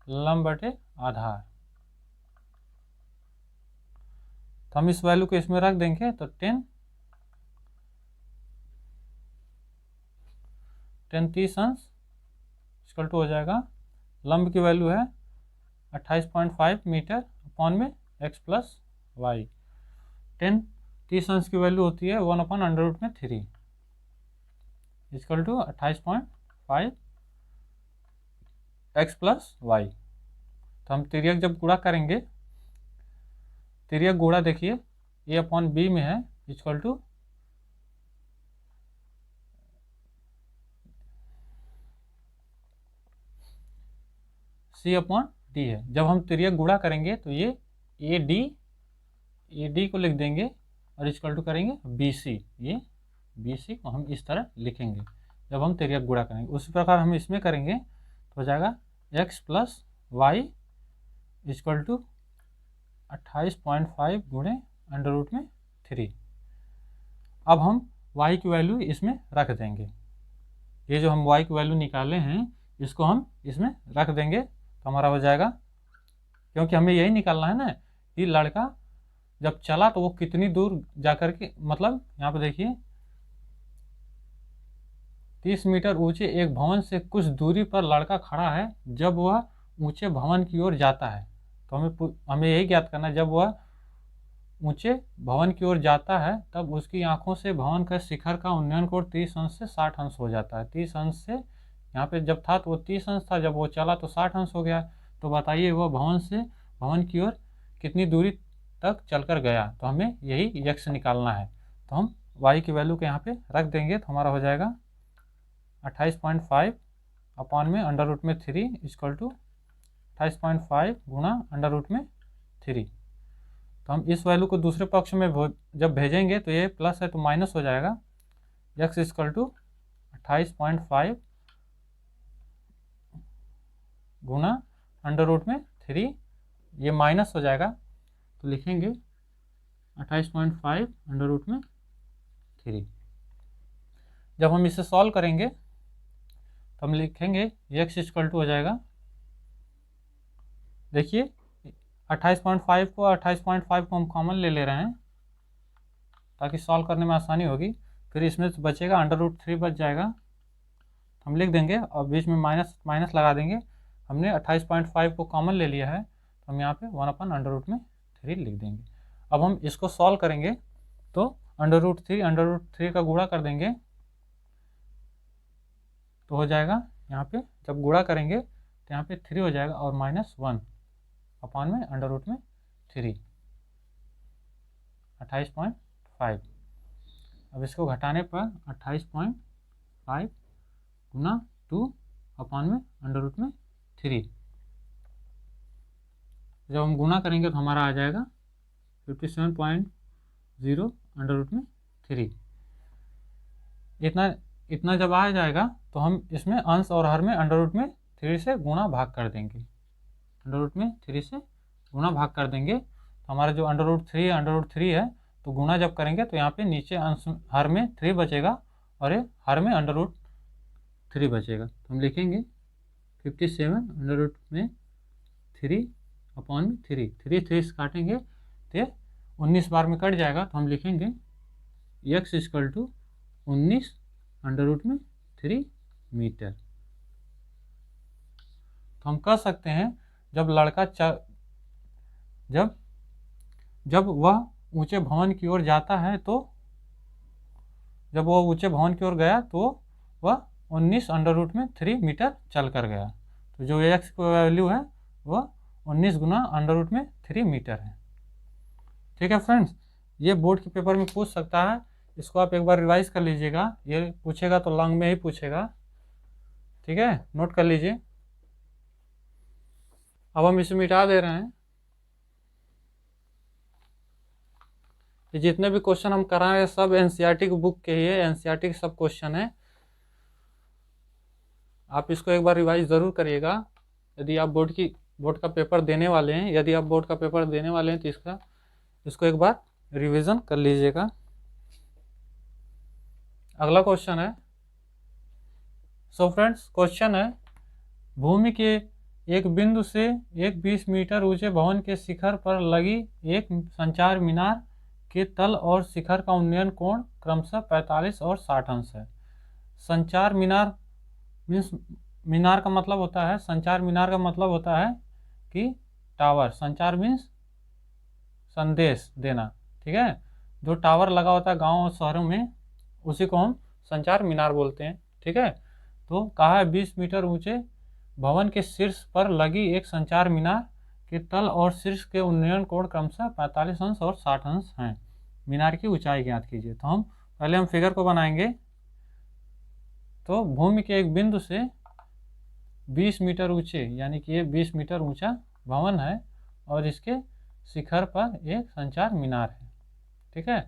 लंब बटे आधार। तो हम इस वैल्यू को इसमें रख देंगे, तो tan 30 अंश इक्वल टू हो जाएगा लंब की वैल्यू है 28.5 मीटर अपॉन में x प्लस वाई। tan 30 अंश की वैल्यू होती है 1/√3 equal to 28.5 x plus Y. तो हम तिर्यक जब गुणा करेंगे, तिर्यक गुणा देखिए a अपॉन बी में है equal to C upon D है। जब हम तिर्यक गुणा करेंगे तो ये ए डी को लिख देंगे और इक्वल टू करेंगे बी सी, ये बी सी को हम इस तरह लिखेंगे जब हम तिर्यक गुणा करेंगे। उसी प्रकार हम इसमें करेंगे तो हो जाएगा x plus Y equal to 28.5 गुणे √3। अब हम y की वैल्यू इसमें रख देंगे, ये जो हम y की वैल्यू निकाले हैं इसको हम इसमें रख देंगे, तो हमारा हो जाएगा, क्योंकि हमें यही निकालना है ना कि लड़का जब चला तो वो कितनी दूर जाकर के, मतलब यहाँ पे देखिए 30 मीटर ऊंचे एक भवन से कुछ दूरी पर लड़का खड़ा है जब वह ऊंचे भवन की ओर जाता है। तो हमें यही ज्ञात करना है, जब वह ऊंचे भवन की ओर जाता है तब उसकी आंखों से भवन का शिखर का उन्नयन कोण 30 अंश से 60 अंश हो जाता है। 30 अंश से यहाँ पे जब था तो वो 30 अंश था, जब वो चला तो 60 अंश हो गया। तो बताइए वह भवन से भवन की ओर कितनी दूरी तक चलकर गया, तो हमें यही x निकालना है। तो हम y की वैल्यू को यहाँ पे रख देंगे, तो हमारा हो जाएगा 28.5 अपॉन में √3 इक्वल टू 28.5 गुणा √3। तो हम इस वैल्यू को दूसरे पक्ष में जब भेजेंगे तो ये प्लस है तो माइनस हो जाएगा, x इक्वल टू 28.5 गुणा √3 ये माइनस हो जाएगा, तो लिखेंगे 28.5 अंडर रूट में 3। जब हम इसे सॉल्व करेंगे तो हम लिखेंगे x इक्वल टू हो जाएगा, देखिए 28.5 को 28.5 को हम कॉमन ले ले रहे हैं ताकि सॉल्व करने में आसानी होगी। फिर इसमें से बचेगा अंडर रूट 3 बच जाएगा, हम लिख देंगे और बीच में माइनस माइनस लगा देंगे। हमने 28.5 को कॉमन ले लिया है तो हम यहाँ पे 1/√3 लिख देंगे। अब हम इसको सॉल्व करेंगे तो अंडर रूट 3 का गुणा कर देंगे तो हो जाएगा, यहाँ पे जब गुणा करेंगे तो यहाँ पे 3 हो जाएगा और -1 अपॉन में अंडर रूट 3 28.5। अब इसको घटाने पर 28.5 गुना 2 अपॉन में अंडर रूट 3। जब हम गुना करेंगे तो हमारा आ जाएगा 57.0 अंडर रूट 3। इतना जब आ जाएगा तो हम इसमें अंश और हर में अंडर रूट 3 से गुणा भाग कर देंगे, अंडर रूट 3 से गुणा भाग कर देंगे तो हमारा जो अंडर रूट 3 है तो गुणा जब करेंगे तो यहाँ पे नीचे अंश हर में 3 बचेगा और ये हर में अंडर रूट 3 बचेगा। तो हम लिखेंगे 57 अंडर रूट 3 अपॉन में 3 से काटेंगे तो 19 बार में कट जाएगा, तो हम लिखेंगे x equal to 19 under root 3 metre. तो हम कह सकते हैं जब लड़का जब वह ऊंचे भवन की ओर जाता है तो जब वह ऊंचे भवन की ओर गया तो वह 19 अंडर रूट 3 मीटर चल कर गया। तो जो x की वैल्यू है वह 19 गुना अंडर रूट 3 मीटर है। ठीक है फ्रेंड्स, ये बोर्ड के पेपर में पूछ सकता है, इसको आप एक बार रिवाइज कर लीजिएगा, ये पूछेगा तो लॉन्ग में ही पूछेगा। ठीक है, नोट कर लीजिए। अब हम इसे मिटा दे रहे हैं। ये जितने भी क्वेश्चन हम कर रहे हैं सब एनसीईआरटी की बुक के ही है, एनसीईआरटी के सब क्वेश्चन है। आप इसको एक बार रिवाइज ज़रूर करिएगा। यदि आप बोर्ड का पेपर देने वाले हैं तो इसको एक बार रिवीजन कर लीजिएगा। अगला क्वेश्चन है, सो फ्रेंड्स क्वेश्चन है, भूमि के एक बिंदु से एक 20 मीटर ऊंचे भवन के शिखर पर लगी एक संचार मीनार के तल और शिखर का उन्नयन कोण क्रमशः 45 और 60 अंश है। संचार मीनार मीन्स मीनार का मतलब होता है, संचार मीनार का मतलब होता है कि टावर, संचार मीन्स संदेश देना। ठीक है, जो टावर लगा होता है गांव और शहरों में उसी को हम संचार मीनार बोलते हैं। ठीक है, तो कहा है 20 मीटर ऊंचे भवन के शीर्ष पर लगी एक संचार मीनार के तल और शीर्ष के उन्नयन कोण क्रमशः 45 अंश और 60 अंश हैं। मीनार की ऊंचाई ज्ञात कीजिए। तो हम पहले फिगर को बनाएंगे। तो भूमि के एक बिंदु से 20 मीटर ऊंचे, यानी कि ये 20 मीटर ऊंचा भवन है और इसके शिखर पर एक संचार मीनार है। ठीक है,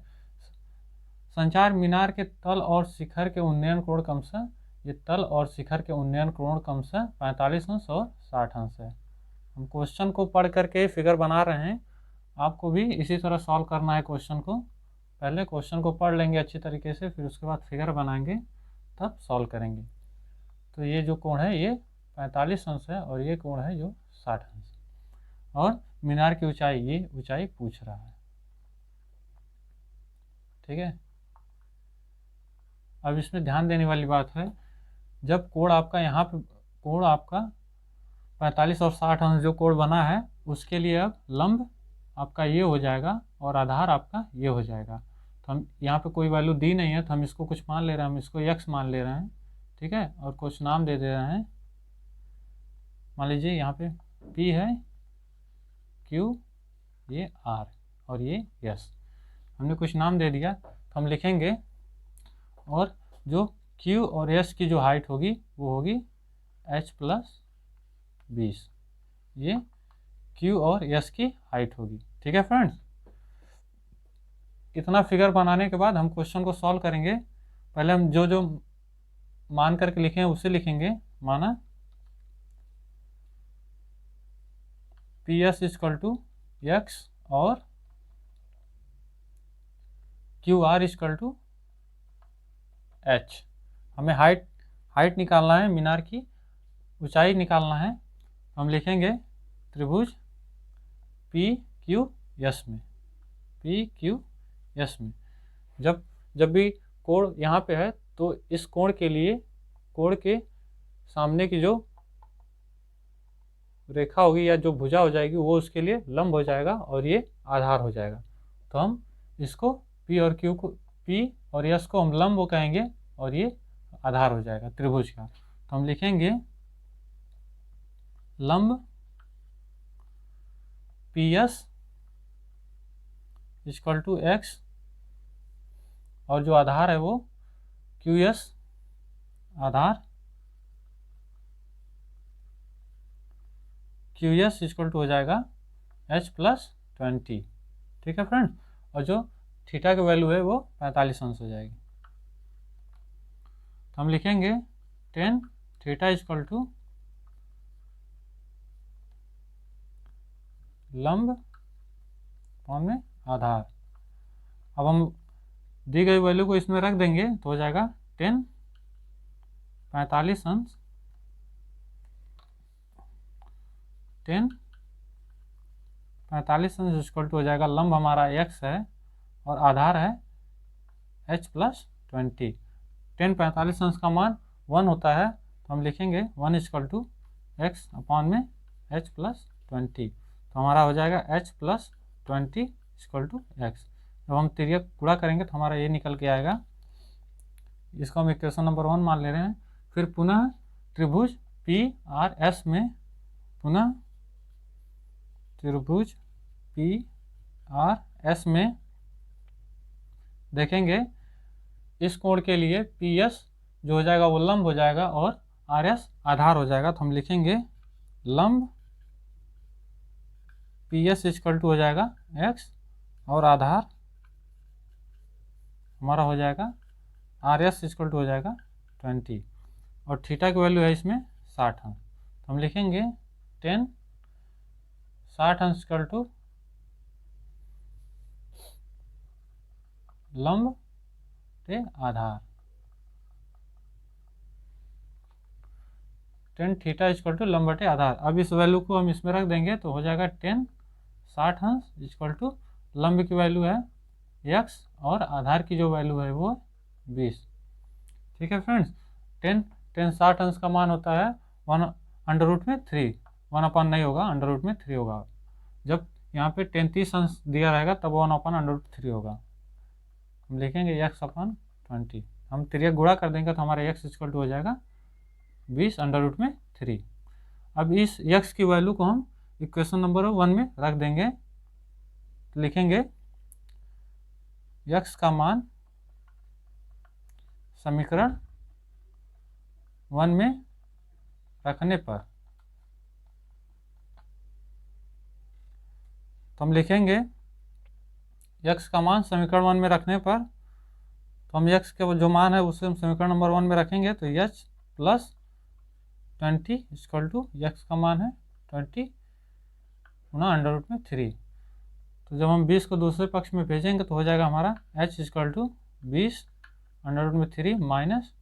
संचार मीनार के तल और शिखर के उन्नयन कोण क्रमशः, ये तल और शिखर के उन्नयन कोण क्रमशः 45 अंश और 60 अंश है। हम क्वेश्चन को पढ़ करके फिगर बना रहे हैं, आपको भी इसी तरह सॉल्व करना है क्वेश्चन को। पहले क्वेश्चन को पढ़ लेंगे अच्छी तरीके से, फिर उसके बाद फिगर बनाएंगे, तब सॉल्व करेंगे। तो ये जो कोण है ये 45 अंश है और ये कोण है जो 60 अंश, और मीनार की ऊंचाई, ये ऊंचाई पूछ रहा है। ठीक है, अब इसमें ध्यान देने वाली बात है, जब कोण आपका यहाँ पे कोण आपका 45 और 60 अंश जो कोण बना है उसके लिए अब लंब आपका ये हो जाएगा और आधार आपका ये हो जाएगा। तो हम यहाँ पे कोई वैल्यू दी नहीं है तो हम इसको कुछ मान ले रहे हैं, हम इसको x मान ले रहे हैं। ठीक है, और कुछ नाम दे रहे हैं, मान लीजिए यहाँ पे P है, Q, ये R और ये S, हमने कुछ नाम दे दिया। तो हम लिखेंगे, और जो Q और S की जो हाइट होगी वो होगी h + 20, ये Q और S की हाइट होगी। ठीक है फ्रेंड्स, इतना फिगर बनाने के बाद हम क्वेश्चन को सॉल्व करेंगे। पहले हम जो जो मान करके लिखे हैं उसे लिखेंगे। माना P S equal to X और Q R equal to H. हमें हाइट निकालना है, मीनार की ऊंचाई निकालना है। हम लिखेंगे त्रिभुज पी क्यू एस में, पी क्यू एस में जब भी कोण यहाँ पे है तो इस कोण के लिए, कोण के सामने की जो रेखा होगी या जो भुजा हो जाएगी वो उसके लिए लंब हो जाएगा और ये आधार हो जाएगा। तो हम इसको P और Q को, P और S को हम लंब कहेंगे और ये आधार हो जाएगा त्रिभुज का। तो हम लिखेंगे लंब PS इक्वल टू एक्स और जो आधार है वो QS, आधार QS इक्वल टू हो जाएगा H प्लस 20। ठीक है फ्रेंड, और जो थीटा की वैल्यू है वो 45 अंश हो जाएगी। तो हम लिखेंगे tan थीटा इक्वल टू लंब कौन में आधार। अब हम दी गई वैल्यू को इसमें रख देंगे तो हो जाएगा tan 45 अंश, tan 45 अंश इक्वल टू हो जाएगा लंब हमारा x है और आधार है h प्लस 20। tan 45 अंश का मान 1 होता है तो हम लिखेंगे 1 इक्वल टू एक्स अपॉन में h प्लस 20। तो हमारा हो जाएगा h plus 20 equal to X. जब हम तिर्यक गुणा करेंगे तो हमारा ये निकल के आएगा। इसको हम इक्वेशन नंबर 1 मान ले रहे हैं। फिर पुनः त्रिभुज पी आर एस में, पुनः त्रिभुज पी आर एस में देखेंगे इस कोण के लिए पी एस जो हो जाएगा वो लंब हो जाएगा और आर एस आधार हो जाएगा। तो हम लिखेंगे लंब पी एस इक्वल टू हो जाएगा एक्स और आधार हमारा हो जाएगा आर एस इक्वल टू हो जाएगा 20 और थीटा की वैल्यू है इसमें 60 अंश। तो हम लिखेंगे tan 60 अंश इक्वल टू लंब ते आधार, tan थीटा इक्वल टू लंब बटे आधार। अब इस वैल्यू को हम इसमें रख देंगे तो हो जाएगा tan 60 अंश इक्वल टू लंब की वैल्यू है x और आधार की जो वैल्यू है वो 20। ठीक है फ्रेंड्स, tan 60 अंश का मान होता है 1/3, 1 अपन नहीं होगा, √3 होगा। जब यहाँ पे tan 30 अंश दिया रहेगा तब 1/3 होगा। हम लिखेंगे x अपन 20। हम तिर्यक गुणा कर देंगे तो हमारा x इक्वल टू हो जाएगा 20/3। अब इस x की वैल्यू को हम इक्वेशन नंबर 1 में रख देंगे। तो लिखेंगे x का मान समीकरण 1 में रखने पर, तो हम लिखेंगे x का मान समीकरण 1 में रखने पर, तो हम x के जो मान है उसे हम समीकरण नंबर 1 में रखेंगे तो h plus 20 equal to x का मान है 20 गुना √3। तो जब हम 20 को दूसरे पक्ष में भेजेंगे तो हो जाएगा हमारा h इक्वल टू 20/3 माइनस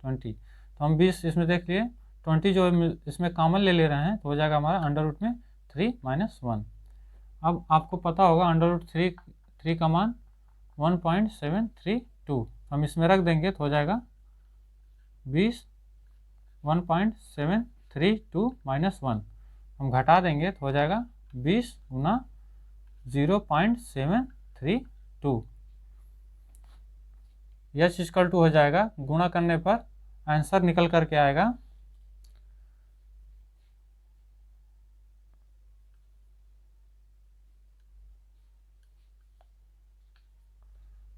20। तो हम 20 इसमें देख लिए, 20 जो इसमें कॉमन ले रहे हैं तो हो जाएगा हमारा √3 माइनस 1। अब आपको पता होगा √3 का मान 1.732, हम इसमें रख देंगे तो हो जाएगा 1.732 माइनस 1। हम घटा देंगे तो हो जाएगा 20 गुना 0.732। h इक्वल टू हो जाएगा, गुणा करने पर आंसर निकल करके आएगा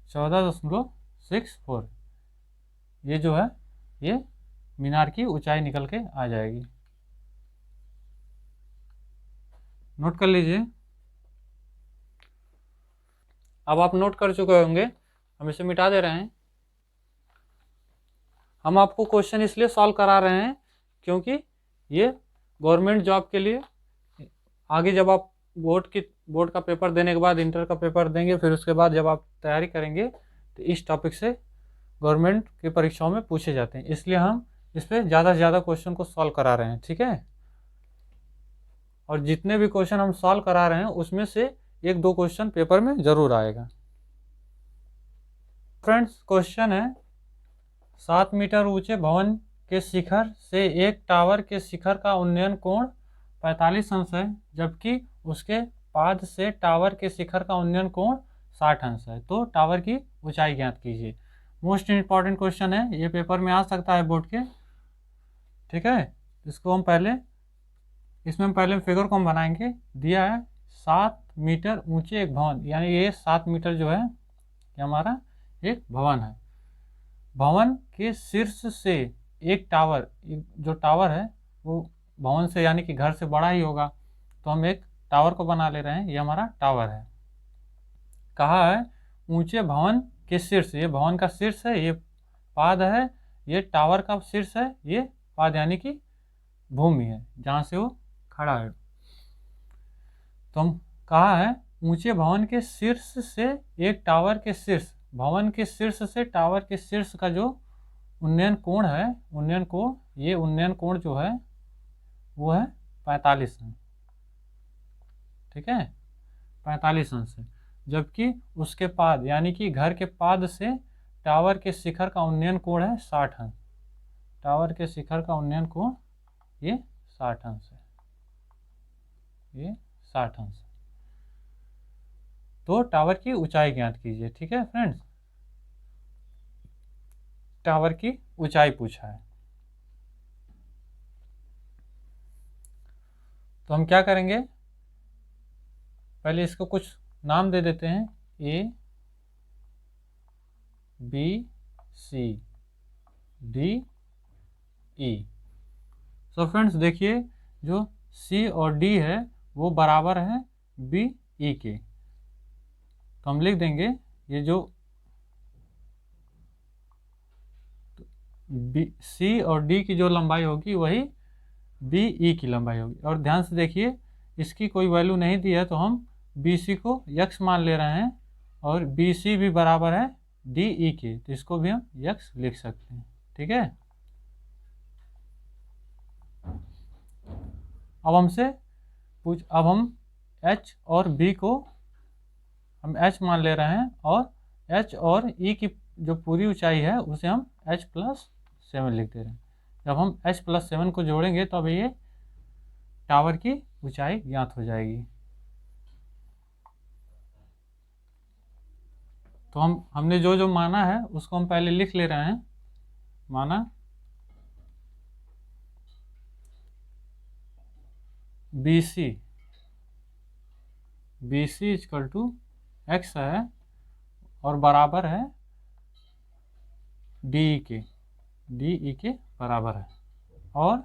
14.64। ये जो है ये मीनार की ऊंचाई निकल के आ जाएगी। नोट कर लीजिए। अब आप नोट कर चुके होंगे, हम इसे मिटा दे रहे हैं। हम आपको क्वेश्चन इसलिए सॉल्व करा रहे हैं क्योंकि ये गवर्नमेंट जॉब के लिए आगे जब आप बोर्ड का पेपर देने के बाद इंटर का पेपर देंगे, फिर उसके बाद जब आप तैयारी करेंगे तो इस टॉपिक से गवर्नमेंट की परीक्षाओं में पूछे जाते हैं, इसलिए हम इस पर ज़्यादा से ज़्यादा क्वेश्चन को सॉल्व करा रहे हैं। ठीक है, और जितने भी क्वेश्चन हम सॉल्व करा रहे हैं उसमें से 1-2 क्वेश्चन पेपर में जरूर आएगा। फ्रेंड्स, क्वेश्चन है 7 मीटर ऊंचे भवन के शिखर से एक टावर के शिखर का उन्नयन कोण 45 अंश है, जबकि उसके पाद से टावर के शिखर का उन्नयन कोण 60 अंश है। तो टावर की ऊंचाई ज्ञात कीजिए। मोस्ट इंपॉर्टेंट क्वेश्चन है, ये पेपर में आ सकता है बोर्ड के। ठीक है, इसको हम पहले फिगर को हम बनाएंगे। दिया है 7 मीटर ऊंचे एक भवन, यानी ये 7 मीटर जो है ये हमारा एक भवन है। भवन के शीर्ष से एक टावर, जो टावर है वो भवन से यानी कि घर से बड़ा ही होगा, तो हम एक टावर को बना ले रहे हैं। ये हमारा टावर है। कहा है ऊंचे भवन के शीर्ष, ये भवन का शीर्ष है, ये पाद है, ये टावर का शीर्ष है, ये पाद यानी कि भूमि है जहाँ से वो खड़ा है। तो हम कहा है ऊंचे भवन के शीर्ष से एक टावर के शीर्ष, भवन के शीर्ष से टावर के शीर्ष का जो उन्नयन कोण है, उन्नयन कोण, ये उन्नयन कोण जो है वो है 45 अंश। ठीक है, 45 अंश है, जबकि उसके पाद यानी कि घर के पाद से टावर के शिखर का उन्नयन कोण है 60 अंश। टावर के शिखर का उन्नयन कोण ये 60 अंश है, ये 60 अंश है। तो टावर की ऊंचाई ज्ञात कीजिए। ठीक है फ्रेंड्स, टावर की ऊंचाई पूछा है। तो हम क्या करेंगे, पहले इसको कुछ नाम दे देते हैं, A, B, C, D, E। So friends देखिए, जो C और D है वो बराबर है B, E के। तो हम लिख देंगे ये जो C और D की जो लंबाई होगी वही बी ई की लंबाई होगी। और ध्यान से देखिए, इसकी कोई वैल्यू नहीं दी है तो हम बी सी को यक्स मान ले रहे हैं, और बी सी भी बराबर है डी ई के, तो इसको भी हम यक्स लिख सकते हैं। ठीक है, अब हम एच और बी को हम एच मान ले रहे हैं, और एच और ई की जो पूरी ऊंचाई है उसे हम h+7 लिख दे रहे हैं। जब हम h+7 को जोड़ेंगे तो अब ये टावर की ऊंचाई ज्ञात हो जाएगी। तो हमने जो जो माना है उसको हम पहले लिख ले रहे हैं। माना BC इक्वल टू x है और बराबर है DE के बराबर है, और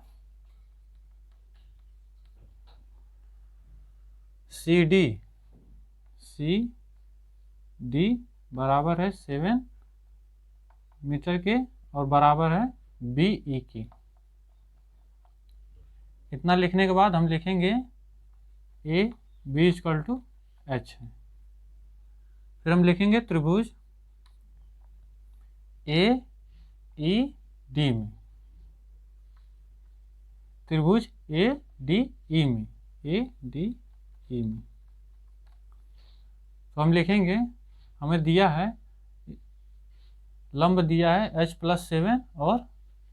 CD बराबर है 7 मीटर के और बराबर है BE की। इतना लिखने के बाद हम लिखेंगे AB इक्वल टू H है। फिर हम लिखेंगे त्रिभुज AED में, त्रिभुज ADE में, तो हम लिखेंगे, हमें दिया है लंब दिया है h+7 और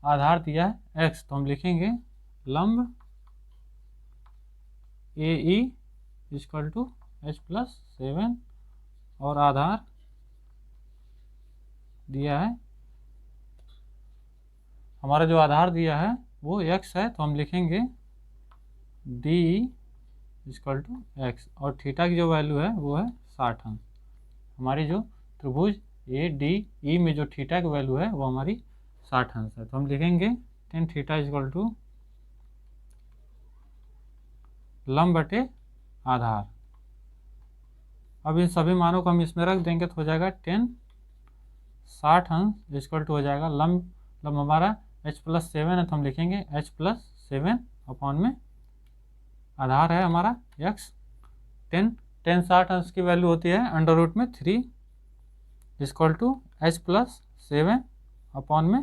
आधार दिया है x, तो हम लिखेंगे लंब AE इक्वल टू h+7 और आधार दिया है, हमारा जो आधार दिया है वो x है, तो हम लिखेंगे DE इक्वल टू x, और थीटा की जो वैल्यू है वो है 60 अंश। हमारी जो त्रिभुज ADE में जो थीटा की वैल्यू है वो हमारी 60 अंश है, तो हम लिखेंगे tan थीटा इक्वल टू लंब बटे आधार। अब इन सभी मानों को हम इसमें रख देंगे तो हो जाएगा tan 60 अंश इक्वल टू हो जाएगा लंब हमारा h+7 है, तो हम लिखेंगे h+7 अपॉन में आधार है हमारा x, 10 60 अंश की वैल्यू होती है √3 equal to h plus 7 upon में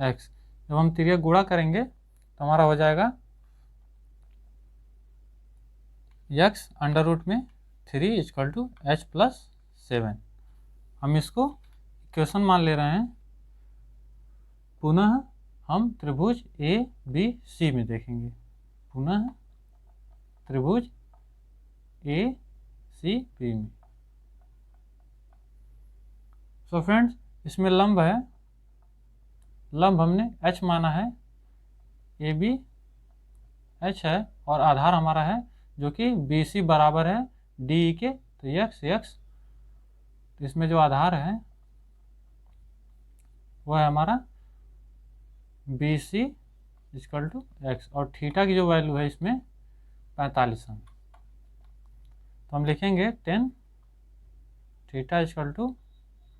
x। जब हम तिर्यक गुणा करेंगे तो हमारा हो जाएगा x √3 equal to h plus 7। हम इसको इक्वेशन मान ले रहे हैं। पुनः हम त्रिभुज ए बी सी में देखेंगे, पुनः त्रिभुज ए सी बी में। सो फ्रेंड्स, इसमें लंब है, लंब हमने h माना है, ए बी h है और आधार हमारा है जो कि बी सी बराबर है डी के, तो x, तो इसमें जो आधार है वह है हमारा B C equal to X, और थीटा की जो वैल्यू है इसमें 45 अंश। तो हम लिखेंगे 10 थीटा इक्वल टू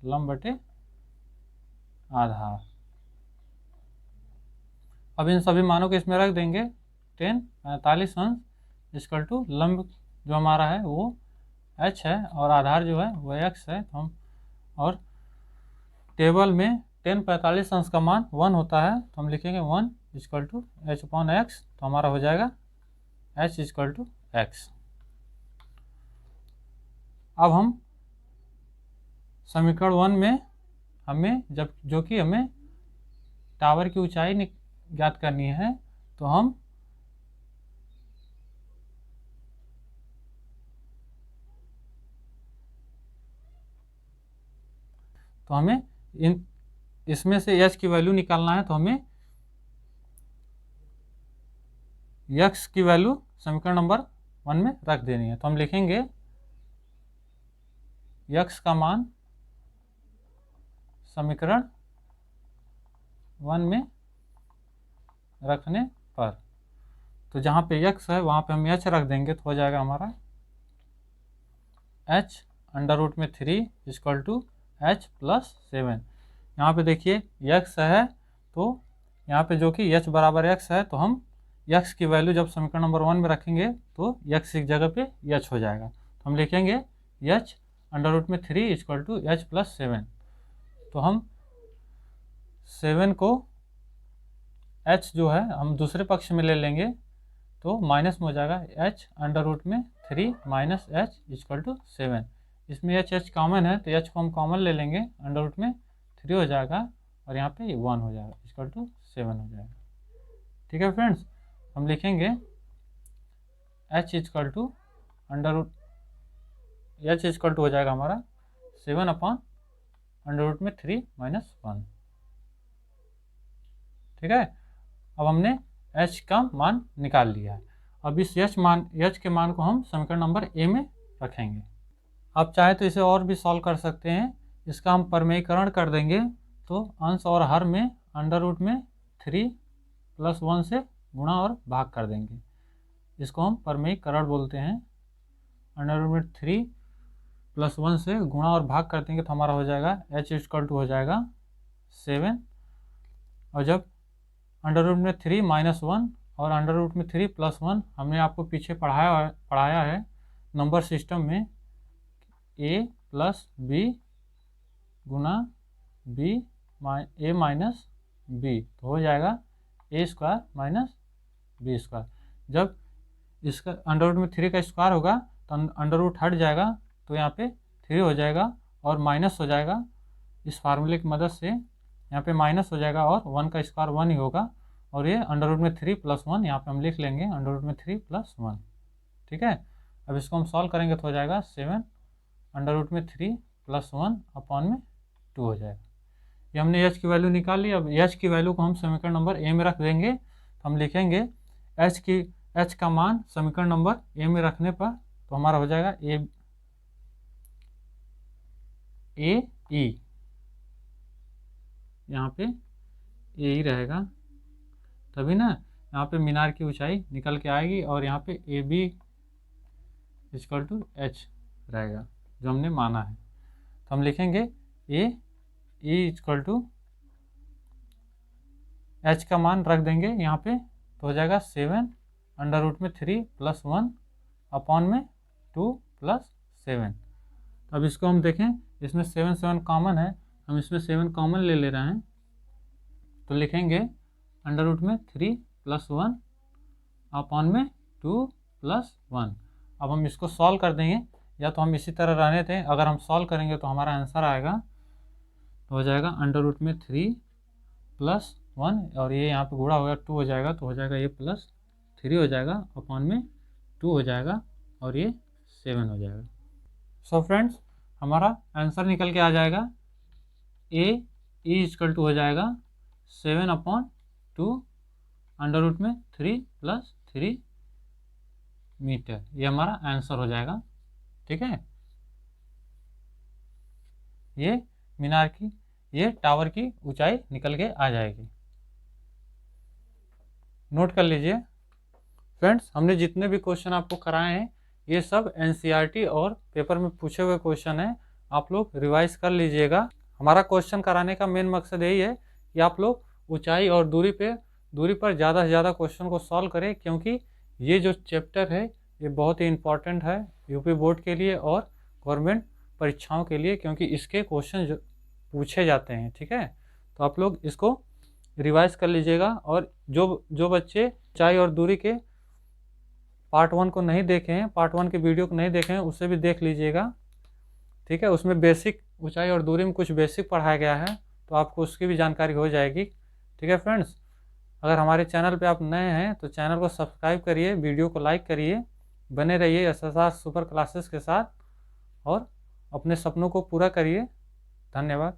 लंब बटे आधार। अब इन सभी मानों को इसमें रख देंगे। 10 45 अंश इक्वल टू लंब जो हमारा है वो h है और आधार जो है वो x है। तो हम, और टेबल में 10 45 अंश का मान 1 होता है, तो हम लिखेंगे 1 equal to h upon X. तो हमारा हो जाएगा h इक्वल टू एक्स। अब हम समीकरण 1 में हमें जो कि हमें टावर की ऊंचाई ज्ञात करनी है, तो हमें इसमें से h की वैल्यू निकालना है। तो हमें x की वैल्यू समीकरण नंबर 1 में रख देनी है। तो हम लिखेंगे x का मान समीकरण 1 में रखने पर, तो जहाँ पे x है वहाँ पे हम h रख देंगे, तो हो जाएगा हमारा h √3 equal to h plus 7। यहाँ पे देखिए x है, तो यहाँ पे जो कि h बराबर x है, तो हम x की वैल्यू जब समीकरण नंबर 1 में रखेंगे तो x की जगह पे h हो जाएगा। तो हम लिखेंगे h √3 equal to h plus 7। तो हम 7 को h जो है हम दूसरे पक्ष में ले लेंगे, तो माइनस में हो जाएगा h √3 minus h equal to 7। इसमें h कॉमन है, तो h को हम कॉमन ले लेंगे, √3 हो जाएगा और यहाँ पे 1 हो जाएगा, इक्वल टू 7 हो जाएगा। ठीक है फ्रेंड्स, हम लिखेंगे h इक्वल टू हो जाएगा हमारा 7 अपॉन √3 माइनस 1। ठीक है, अब हमने h का मान निकाल लिया है। अब इस h के मान को हम समीकरण नंबर a में रखेंगे। आप चाहे तो इसे और भी सॉल्व कर सकते हैं। इसका हम परमेयीकरण कर देंगे, तो अंश और हर में √3 प्लस 1 से गुणा और भाग कर देंगे। इसको हम परमेयीकरण बोलते हैं। √3 प्लस 1 से गुणा और भाग कर देंगे तो हमारा हो जाएगा h इक्वल टू हो जाएगा 7, और जब √3 माइनस 1 और √3 प्लस 1 हमने आपको पीछे पढ़ाया है नंबर सिस्टम में, a plus b Guna b a minus b, तो हो जाएगा a square minus b square. जब इसका √3 का स्क्वायर होगा तो अंडर हट जाएगा, तो यहाँ पे 3 हो जाएगा और माइनस हो जाएगा। इस फार्मूले की मदद से यहाँ पे माइनस हो जाएगा और 1 का स्क्वायर 1 ही होगा, और ये √3 प्लस 1 यहाँ पे हम लिख लेंगे √3 प्लस 1। ठीक है, अब इसको हम सॉल्व करेंगे तो हो जाएगा 7 √3 प्लस 1 अपॉन में 2 हो जाएगा। ये हमने h की वैल्यू निकाल ली। अब h की वैल्यू को हम समीकरण नंबर a में रख देंगे, तो हम लिखेंगे h का मान समीकरण नंबर a में रखने पर, तो हमारा हो जाएगा a e, यहाँ पे a ही रहेगा, तभी ना यहाँ पे मीनार की ऊंचाई निकल के आएगी, और यहाँ पे A B equal to h रहेगा जो हमने माना है। तो हम लिखेंगे a e equal to h का मान रख देंगे यहाँ पे, तो हो जाएगा 7 3 + 1 अपॉन में 2 + 7। अब इसको हम देखें, इसमें 7 कॉमन है, हम इसमें 7 कॉमन ले रहे हैं, तो लिखेंगे √3 + 1 अपॉन में 2 + 1। अब हम इसको सॉल्व कर देंगे, या तो हम इसी तरह रहने थे, अगर हम सॉल्व करेंगे तो हमारा आंसर आएगा, तो हो जाएगा √3 + 1 और ये यहाँ पे गुणा हो गया 2 हो जाएगा, तो हो जाएगा ये +3 हो जाएगा अपॉन में 2 हो जाएगा और ये 7 हो जाएगा। सो फ्रेंड्स, हमारा आंसर निकल के आ जाएगा ए = हो जाएगा 7/2 √3 + 3 मीटर। ये हमारा आंसर हो जाएगा। ठीक है, ये मीनार की, ये टावर की ऊंचाई निकल के आ जाएगी। नोट कर लीजिए फ्रेंड्स, हमने जितने भी क्वेश्चन आपको कराए हैं ये सब एनसीईआरटी और पेपर में पूछे हुए क्वेश्चन हैं, आप लोग रिवाइज कर लीजिएगा। हमारा क्वेश्चन कराने का मेन मकसद यही है कि आप लोग ऊंचाई और दूरी पर ज़्यादा से ज़्यादा क्वेश्चन को सॉल्व करें, क्योंकि ये जो चैप्टर है ये बहुत ही इम्पॉर्टेंट है यूपी बोर्ड के लिए और गवर्नमेंट परीक्षाओं के लिए, क्योंकि इसके क्वेश्चन पूछे जाते हैं। ठीक है, तो आप लोग इसको रिवाइज कर लीजिएगा, और जो बच्चे ऊंचाई और दूरी के पार्ट 1 को नहीं देखे हैं, पार्ट 1 के वीडियो को नहीं देखे हैं, उसे भी देख लीजिएगा। ठीक है, उसमें बेसिक ऊंचाई और दूरी में कुछ बेसिक पढ़ाया गया है, तो आपको उसकी भी जानकारी हो जाएगी। ठीक है फ्रेंड्स, अगर हमारे चैनल पे आप नए हैं तो चैनल को सब्सक्राइब करिए, वीडियो को लाइक करिए, बने रहिए एसएसआर सुपर क्लासेस के साथ और अपने सपनों को पूरा करिए। धन्यवाद।